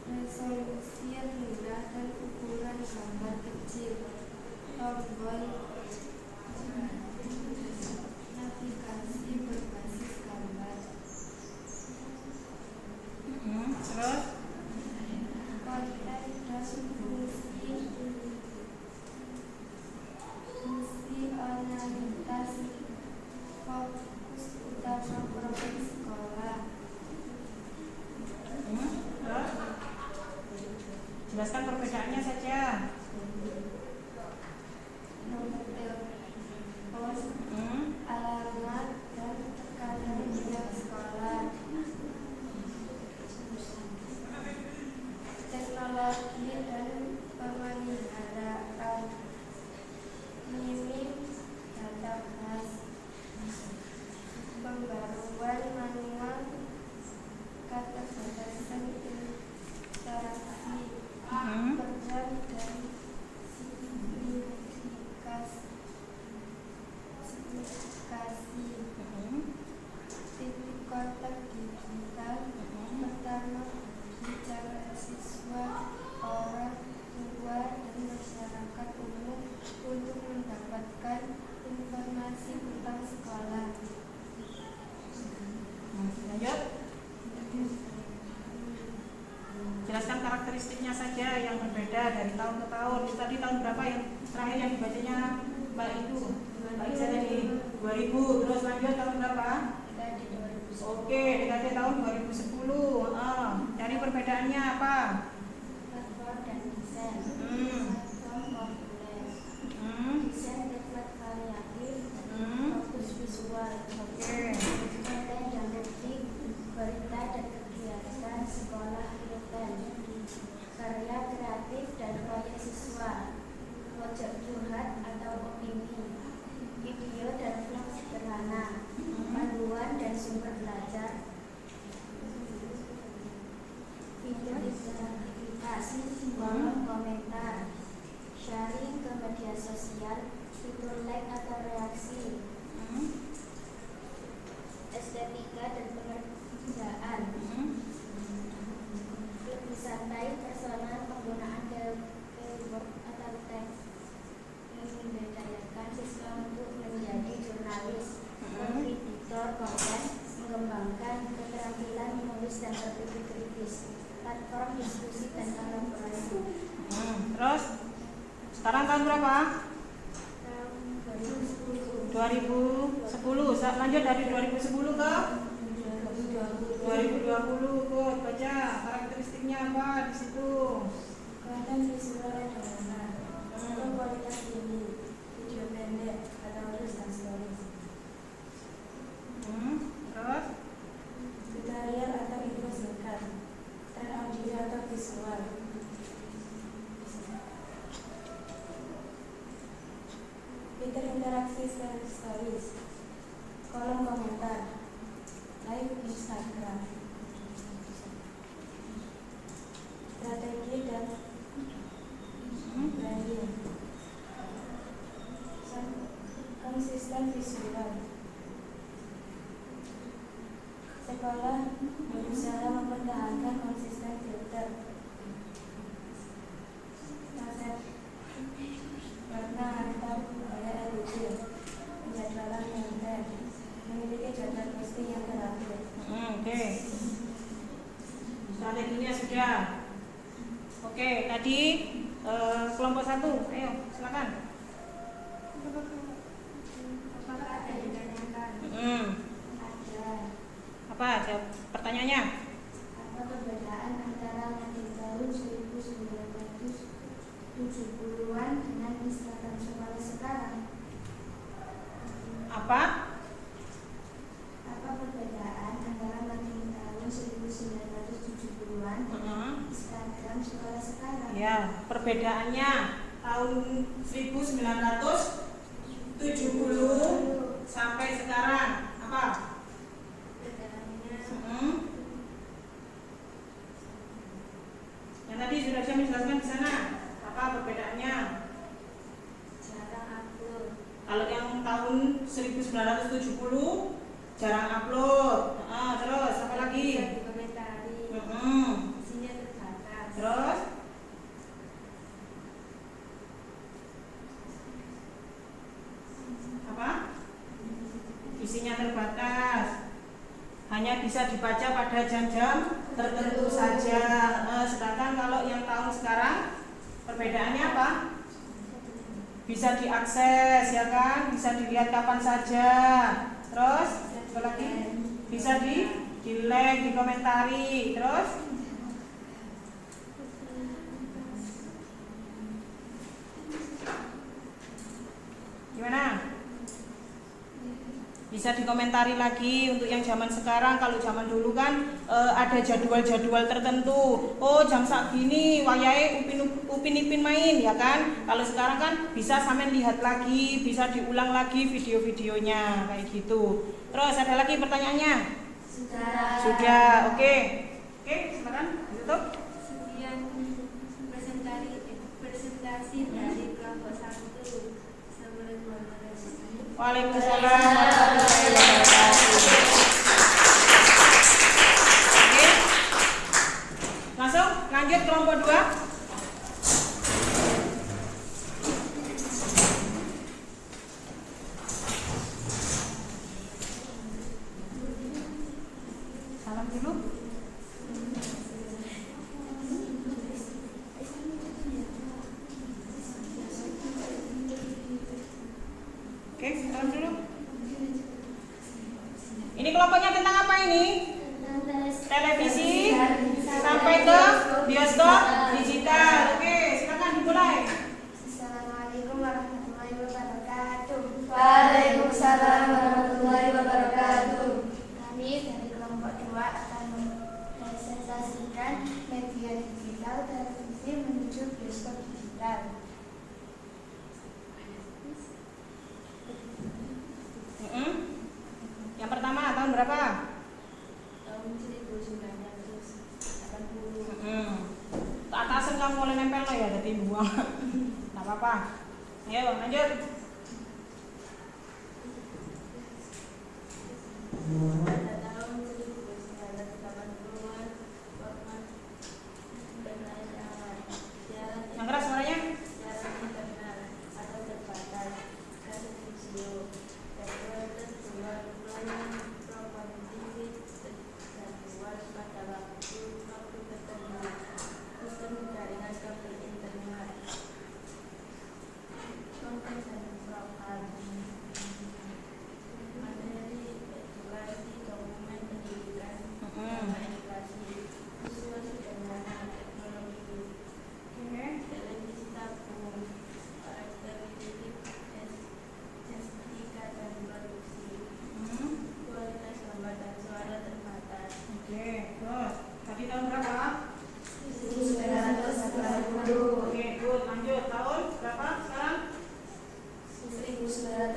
resolusi rendah dan ukuran gambar kecil, tombol navigasi berbasis gambar. Terus? Konten dan fungsi orientasi fokus utama program sekolah. Terus? Jelaskan perbedaannya saja. Nomor pos, alamat dan tekanan bidang sekolah. Teknologi dan pemeliharaan, minim database, pembaruan manual, keterbatasan interaksi, peran dan signifikasi, titik kontak digital, pertama bicara siswa, orang tua dan masyarakat umum untuk mendapatkan informasi tentang sekolah. Lanjut. Jelaskan karakteristiknya saja yang berbeda dari tahun ke tahun. Tadi tahun berapa yang terakhir yang dibacanya Mbak itu? Mbak Isa tadi 2000. Terus lanjut tahun berapa? Oke, dekade tahun 2010. Dari perbedaannya apa? Platform dan desain. Platform populer. Desain teknik variatif. Fokus visual. Oke. Konten dan detik, berita dan kegiatan sekolah real-time, karya kreatif dan proyek siswa. berpikir kritis, platform diskusi dan kolaborasi. Terus sekarang tahun berapa? Tahun 2010. 2010. Lanjut dari 2010 ke 2020. Kok baca karakteristiknya apa di situ? Konten visual yang sederhana, foto kualitas tinggi, video pendek atau reels dan stories. Terus Tutorial atau info singkat, tren audio atau visual. Fitur interaksi stories, kolom komentar, live Instagram. Strategi dan branding, konsisten visual. Sekolah berusaha mempertahankan konsisten filter, konsep warna atau gaya editing, penjadwalan konten, memiliki jadwal posting yang teratur. Oke. Strateginya sudah. Oke, tadi kelompok 1. Ayo, silakan. Apakah ada yang ditanyakan? Ada. Apa pertanyaannya? Apa perbedaan antara medik tahun 1970-an dengan Instagram sekolah sekarang? Apa? Apa perbedaan antara medik tahun 1970-an dengan Instagram sekolah sekarang? Ya, perbedaannya tahun 1970 sampai sekarang apa? Perbedaannya Yang tadi sudah saya menjelaskan di sana. Apa perbedaannya? jarang upload, Kalau yang tahun 1970 jarang upload. Terus apa lagi? bisa dikomentari, isinya terbatas. Terus apa? Isinya terbatas. Hanya bisa dibaca pada jam-jam tertentu saja. Sedangkan kalau yang tahun sekarang perbedaannya apa? Bisa diakses, ya kan? Bisa dilihat kapan saja. Terus apa lagi? Bisa di-like, dikomentari. Terus gimana? Bisa dikomentari lagi untuk yang zaman sekarang. Kalau zaman dulu kan ada jadwal-jadwal tertentu. Oh, jam segini wayahe Upin Ipin main, ya kan? Kalau sekarang kan bisa sampean lihat lagi, bisa diulang lagi video-videonya kayak gitu. Terus ada lagi pertanyaannya? Sudah, oke. Oke, silakan ditutup. Sekian presentasi dari kelompok 1. Assalamualaikum warahmatullahi wabarakatuh. Waalaikumsalam warahmatullahi wabarakatuh. Oke. Langsung lanjut kelompok 2. Salam dulu. Oke, salam dulu. Ini kelompoknya tentang apa ini? Televisi sampai ke bioskop digital. Oke, silakan dimulai. Assalamualaikum warahmatullahi wabarakatuh. Waalaikumsalam warahmatullahi wabarakatuh. Kami dari kelompok 2 akan mempresentasikan media digital televisi menuju bioskop digital. Yang pertama tahun berapa? Tahun 1980. Ke atasan kamu mulai nempel lah ya, jadi buang. Nggak apa-apa. Ayo lanjut. Pada tahun 1980-an, format penayangan siaran Yang keras suaranya. internal atau terbatas, kasus video, jadwal terjual, ulangan program TV terjual pada waktu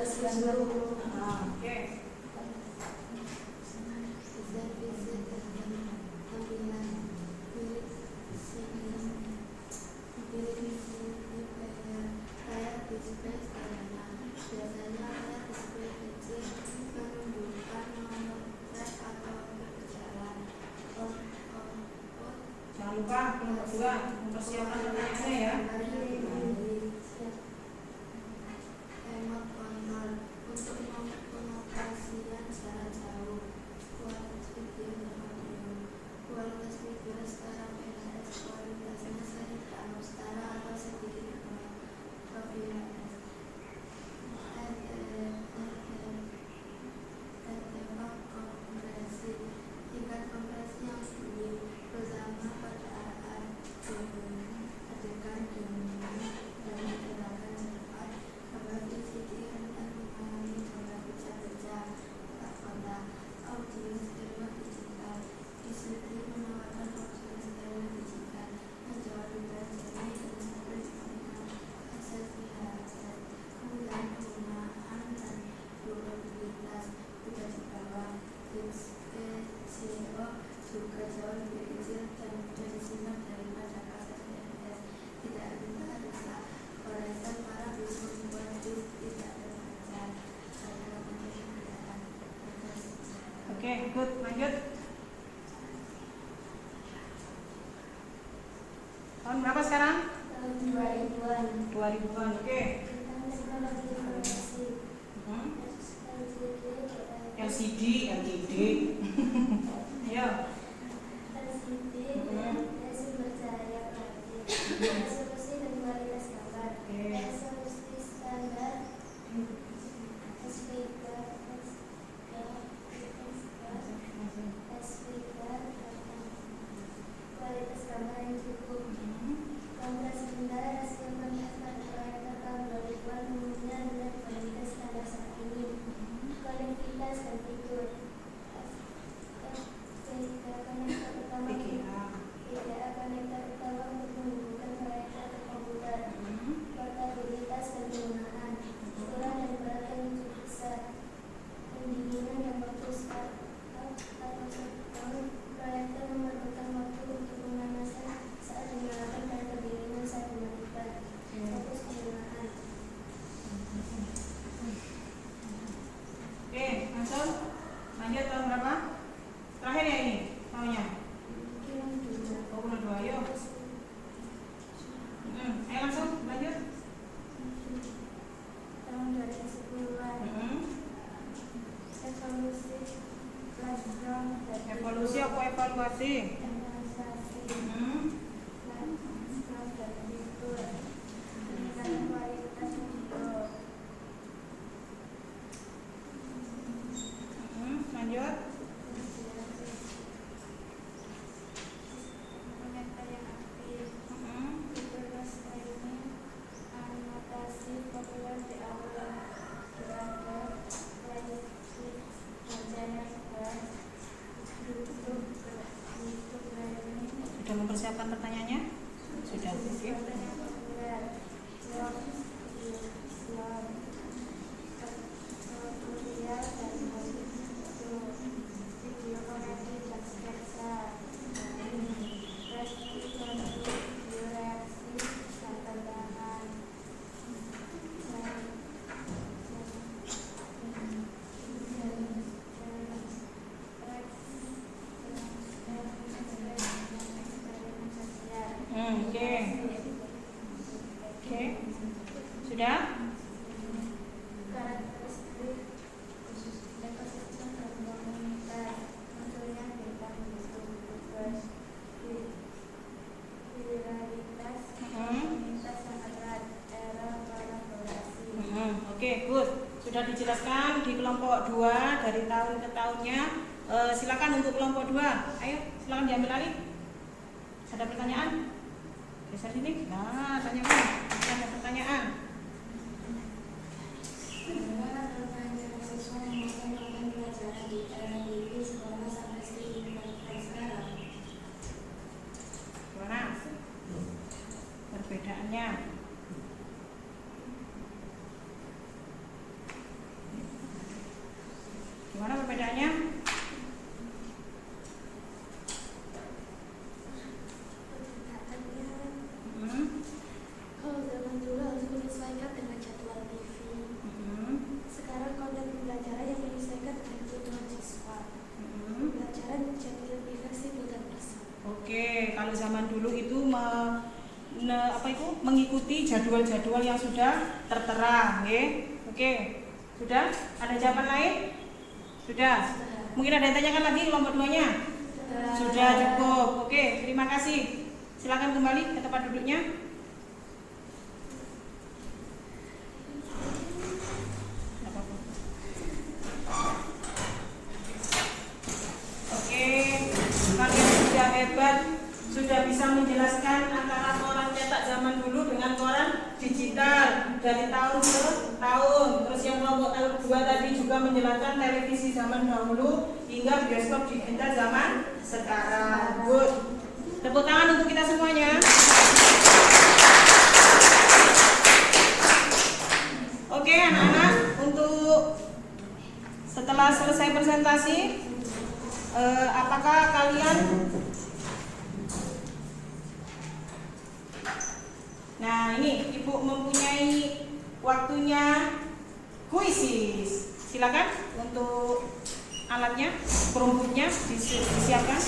Oke. Biasanya ada display kecil menunjukkan nomor tes atau berjalan. Jangan lupa kelompok 2 mempersiapkan pertanyaannya ya. Emot kontrol untuk pengoperasian jarak jauh. Kualitas video setara PHS, kualitasnya setara atau sedikit kelebihan. Kompresi, tingkat kompresi yang tinggi, bersama pada adegan dengan gerakan cepat, gambar VCD rentan mengalami gambar pecah-pecah, kotak-kotak, audio stereo digital. VCD menawarkan opsi stereo digital, menjual detail jernih dan sampai dengan akses VHS. Kemudian penggunaan dan durabilitas juga di bawah. XPCO juga jauh lebih kecil dan mudah disimpan daripada kaset VHS. Tidak rusak, koleser para bisa membuat disk tidak terbaca. Oke, good. Lanjut. Tahun berapa sekarang? Tahun 2000-an. 2000-an. Oke. Tentang teknologi informasi. LCD. Ayo. LCD sumber cahaya kreatif. Resolusi dan kualitas gambar. Resolusi standar S3 kualitas gambar yang cukup. Kontras rendah hasil melihat pada proyektor tahun 2000-an umumnya dengan kualitas standar saat ini. Konektivitas dan fitur. Konektor utama konektor utama untuk menghubungkan proyektor ke komputer. Portabilitas dan penggunaan. Ukuran dan berat yang cukup besar. Pendinginan yang bagus atau setahun. Proyektor memerlukan waktu untuk pemanasan saat dinyalakan dan pendinginan saat dimatikan. Fokus penggunaan. Oke, langsung lanjut. Tahun berapa? Terakhir ya ini tahunnya. Oh, 2. Ayo. Ayo langsung lanjut. Tahun 2010-an. Evolusi platform Evolusi apa evaluasi? evaluasi platform dan fitur. Peningkatan kualitas video. Lanjut. Konektor yang aktif. Fitur streaming anotasi populer di awal berada playlist baca yang baik YouTube learning Sudah mempersiapkan pertanyaannya? Sudah. Oke. sesuatu yang populer blog Islam tutorial dan video komedi dan sketsa prestasi video reaksi dan tambahan Oke. Sudah? karakteristik khusus ekosistem dan komunitas tentunya bintang bentuk bebas viralitas komunitas sangat erat era kolaborasi. Oke, good. Sudah dijelaskan di kelompok 2 dari tahun ke tahunnya. Silakan untuk kelompok 2. Ayo, silakan diambil alih. Ada pertanyaan? Geser sini. Nah, tanyakan. Ada pertanyaan. Bagaimana pertanyaan siswa memakai konten pelajaran di era TV sekolah sampai streaming sekarang? Gimana? Perbedaannya? caranya? Kalau zaman dulu harus menyesuaikan dengan jadwal TV. Sekarang konten pembelajaran yang menyesuaikan dengan kebutuhan siswa. Pembelajaran menjadi lebih fleksibel dan personal. Oke, kalau zaman dulu itu mengikuti jadwal-jadwal yang sudah tertera, oke? Oke, sudah? Ada jawaban lain? Sudah. Mungkin ada yang tanyakan lagi kelompok 2-nya? Sudah cukup. Oke, terima kasih. Silakan kembali ke tempat duduknya. Oke, kalian sudah hebat, sudah bisa menjelaskan antara koran cetak zaman dulu dengan koran digital dari tahun ke tahun. Terus yang kelompok tahun 2 tadi juga menjelaskan televisi zaman dahulu hingga bioskop digital zaman sekarang. Good. Tepuk tangan untuk kita semuanya. Oke anak-anak, untuk setelah selesai presentasi, apakah kalian ini Ibu mempunyai waktunya kuisis. Silakan untuk alatnya, perungkutnya disiapkan.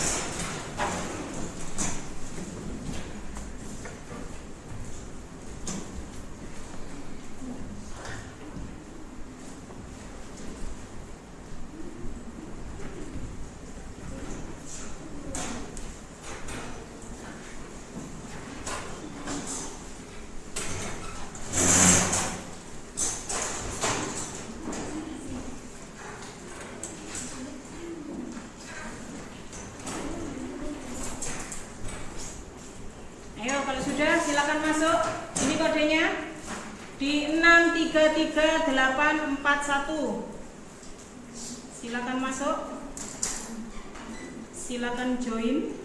Silakan masuk. Ini kodenya di 633841. Silakan masuk. Silakan join.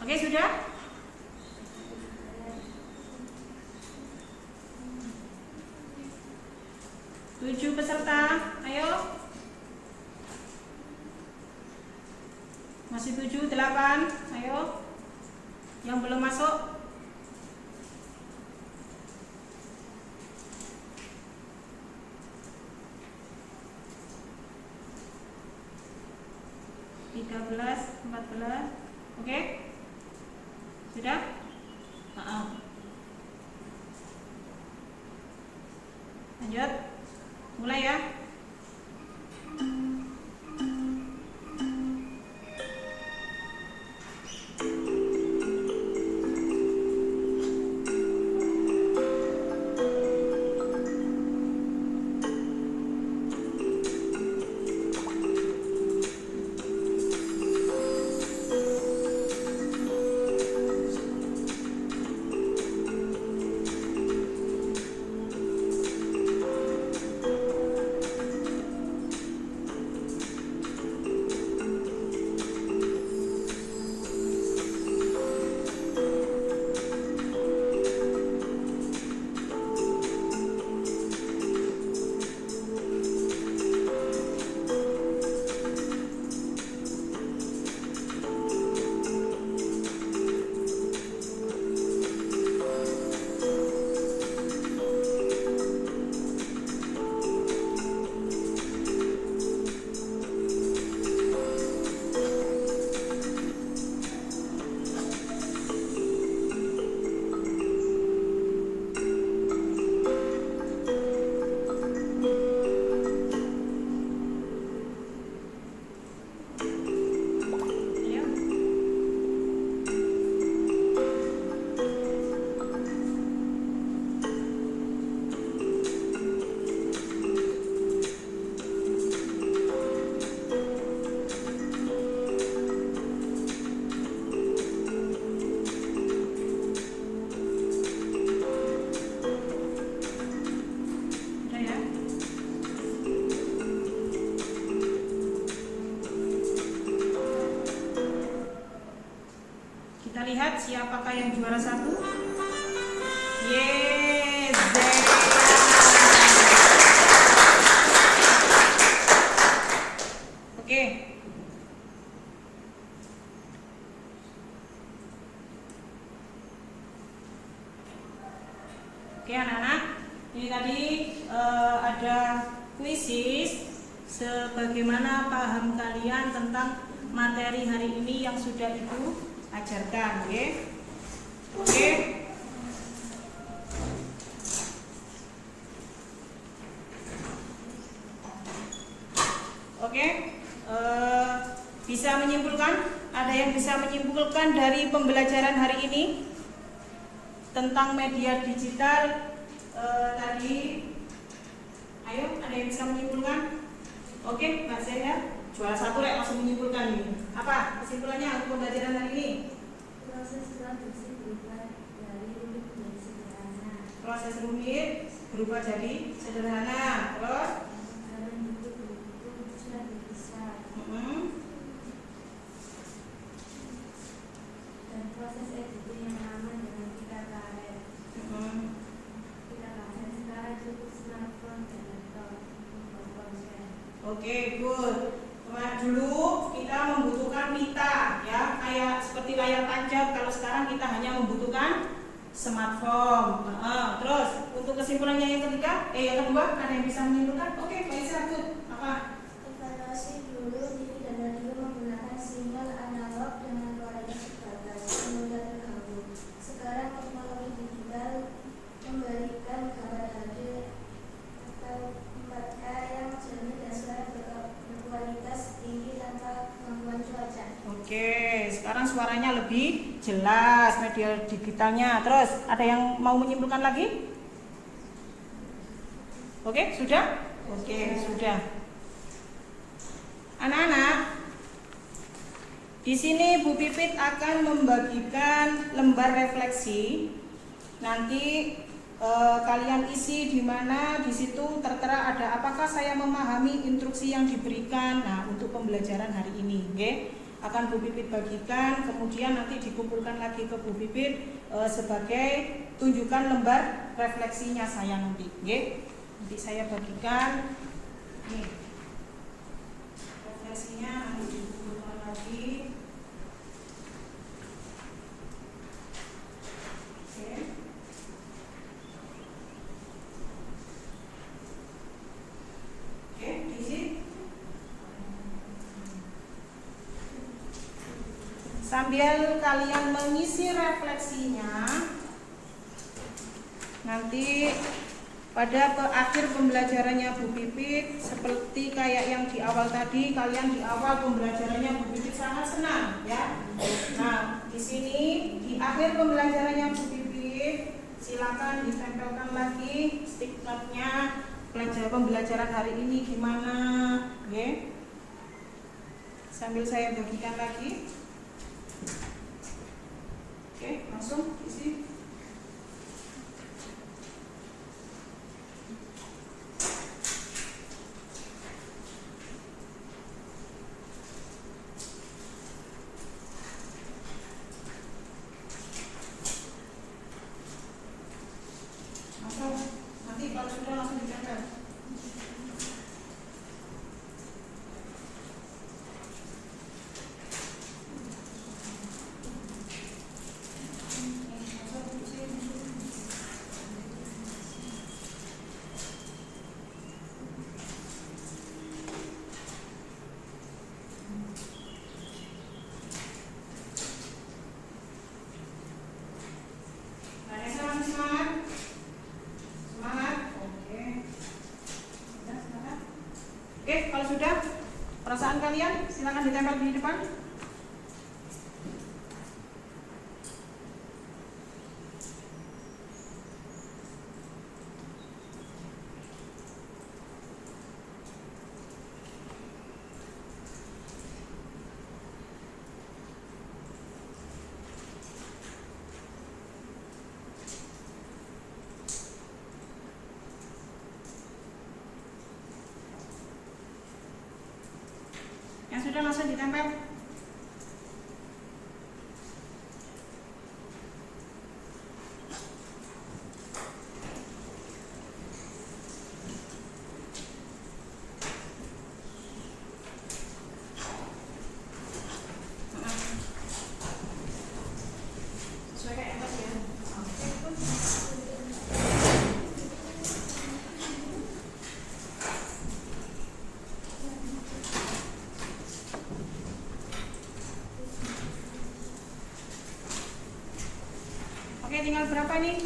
Oke, sudah? Tujuh peserta, ayo. Masih 7, 8, ayo. Yang belum masuk? Tiga belas, 14, oke? Sudah? Lanjut. Mulai ya. siapakah yang juara 1? Yes, Zea. Oke. Oke anak-anak, ini tadi ada kuisis sebagaimana paham kalian tentang materi hari ini yang sudah Ibu ajarkan, oke? Oke. Oke. Bisa menyimpulkan? Ada yang bisa menyimpulkan dari pembelajaran hari ini tentang media digital tadi? Ayo, ada yang bisa menyimpulkan? Oke, Mbak Zaya, juara 1 langsung menyimpulkan ini. Apa kesimpulannya untuk pembelajaran hari ini? Proses produksi berubah dari rumit menjadi sederhana. Proses rumit berubah jadi sederhana. Terus? Pemekaran buku sudah berpisah. Dan proses editing yang aman dengan kita karet. Kita karet sekarang cukup smartphone dan laptop untuk konsen. Oke, good. Dulu kita membutuhkan pita, ya, kayak seperti layar tancap. Kalau sekarang kita hanya membutuhkan smartphone. Terus untuk kesimpulannya yang ketiga, yang kedua, ada yang bisa menyimpulkan? Oke, Mbak Isa, good. Apa? Evaluasi dulu TV dan radio menggunakan sinyal analog dengan kualitas terbatas, mudah terganggu. Sekarang teknologi digital memberikan gambar HD atau 4K yang jernih dan suara berkualitas tinggi tanpa gangguan cuaca. Oke, sekarang suaranya lebih jelas media digitalnya. Terus ada yang mau menyimpulkan lagi? Oke, sudah? Oke, sudah. Anak-anak, di sini Bu Pipit akan membagikan lembar refleksi. Nanti kalian isi di mana di situ tertera ada apakah saya memahami instruksi yang diberikan. Nah, untuk pembelajaran hari ini, oke? Akan Bu Pipit bagikan, kemudian nanti dikumpulkan lagi ke Bu Pipit sebagai tunjukkan lembar refleksinya saya nanti, oke? Nanti saya bagikan. Nih, refleksinya nanti dikumpulkan lagi. Oke. Oke, diisi. Sambil kalian mengisi refleksinya, nanti pada akhir pembelajarannya Bu Pipit, seperti kayak yang di awal tadi, kalian di awal pembelajarannya Bu Pipit sangat senang, ya. Nah, di sini di akhir pembelajarannya Bu Pipit, silakan ditempelkan lagi stikernya pembelajaran hari ini gimana, oke? Sambil saya bagikan lagi. Oke, langsung isi. Langsung, nanti kalau sudah langsung ditempel. Oke, kalau sudah perasaan kalian silakan ditempel di depan. Yang sudah langsung ditempel. tinggal berapa nih?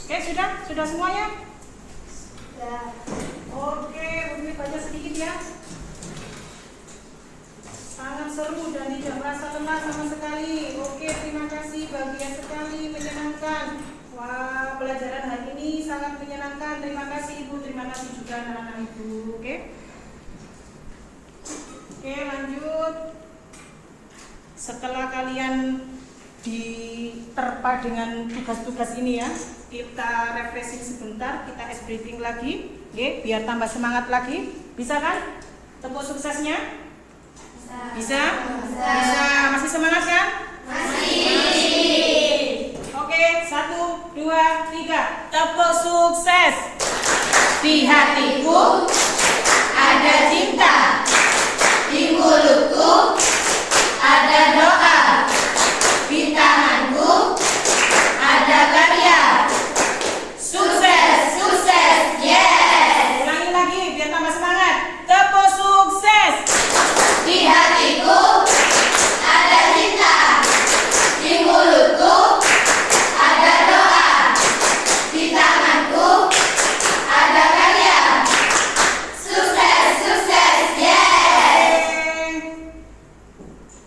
Oke, sudah semuanya? Sudah. Oke, Bumi baca sedikit ya. Sangat seru dan tidak merasa lelah sama sekali. Oke, terima kasih, bahagia sekali, menyenangkan. Wah, pelajaran hari ini sangat menyenangkan. Terima kasih Ibu, terima kasih juga anak-anak Ibu. Oke. Oke, lanjut. Setelah kalian diterpa dengan tugas-tugas ini ya, kita refreshing sebentar, kita ice breathing lagi, oke, biar tambah semangat lagi. Bisa kan? Tepuk suksesnya? Bisa? Bisa. Masih semangat kan? Masih. Oke, 1, 2, 3. Tepuk sukses. Di hatiku ada cinta, di mulutku ada doa, di tanganku ada karya. Sukses, sukses, yes. Ulangi lagi biar tambah semangat. Tepuk sukses. Di hatiku ada cinta, di mulutku ada doa, di tanganku ada karya. Sukses, sukses, yes.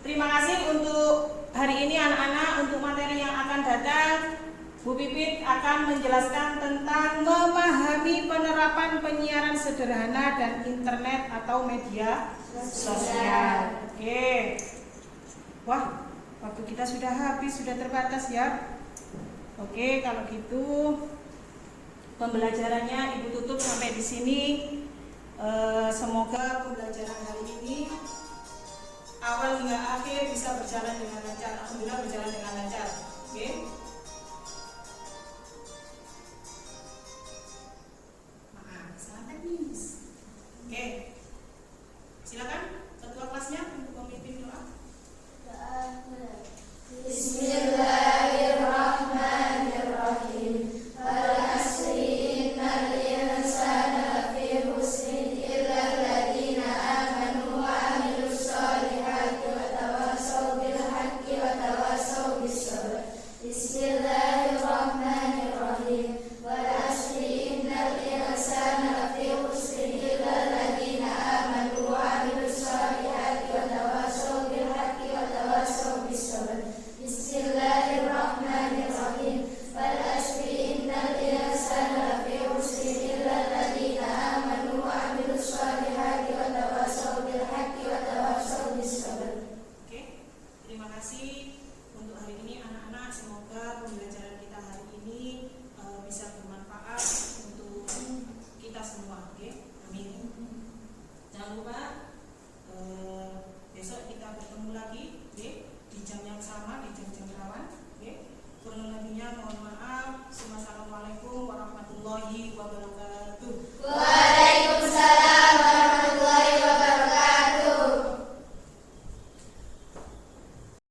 Terima kasih untuk hari ini anak-anak. Untuk materi yang akan datang, Bu Pipit akan menjelaskan tentang memahami penerapan penyiaran sederhana dan internet atau media sosial. Oke. Wah, waktu kita sudah habis, sudah terbatas ya. Oke, kalau gitu pembelajarannya Ibu tutup sampai di sini. Semoga pembelajaran hari ini awal hingga akhir bisa berjalan dengan lancar. Alhamdulillah berjalan dengan lancar. Oke. Maaf, salah teknis. Oke. Silakan ketua kelasnya untuk memimpin doa. Bismillahirrahmanirrahim. Wal asri innal insana fi khusrin illa alladziina aamanu wa 'amilus shalihati wa tawassaw bil haqqi wa tawassaw bis sabr. Bismillahirrahmanirrahim. Wal asri innal insana fi khusrin illa alladziina aamanu wa 'amilus shalihati wa tawassaw bil haqqi wa tawassaw bis sabr. Bismillahirrahmanirrahim. Wal asri innal insana fi khusrin illa alladziina aamanu wa 'amilus shalihati wa tawassaw bil haqqi wa tawassaw bis sabr. Oke, terima kasih untuk hari ini anak-anak. Semoga pembelajaran kita hari ini bisa bermanfaat untuk kita semua. Oke, amin. Jangan lupa besok kita bertemu lagi, oke, di jam yang sama, di jam-jam rawan. Oke, kurang lebihnya mohon maaf. Semasa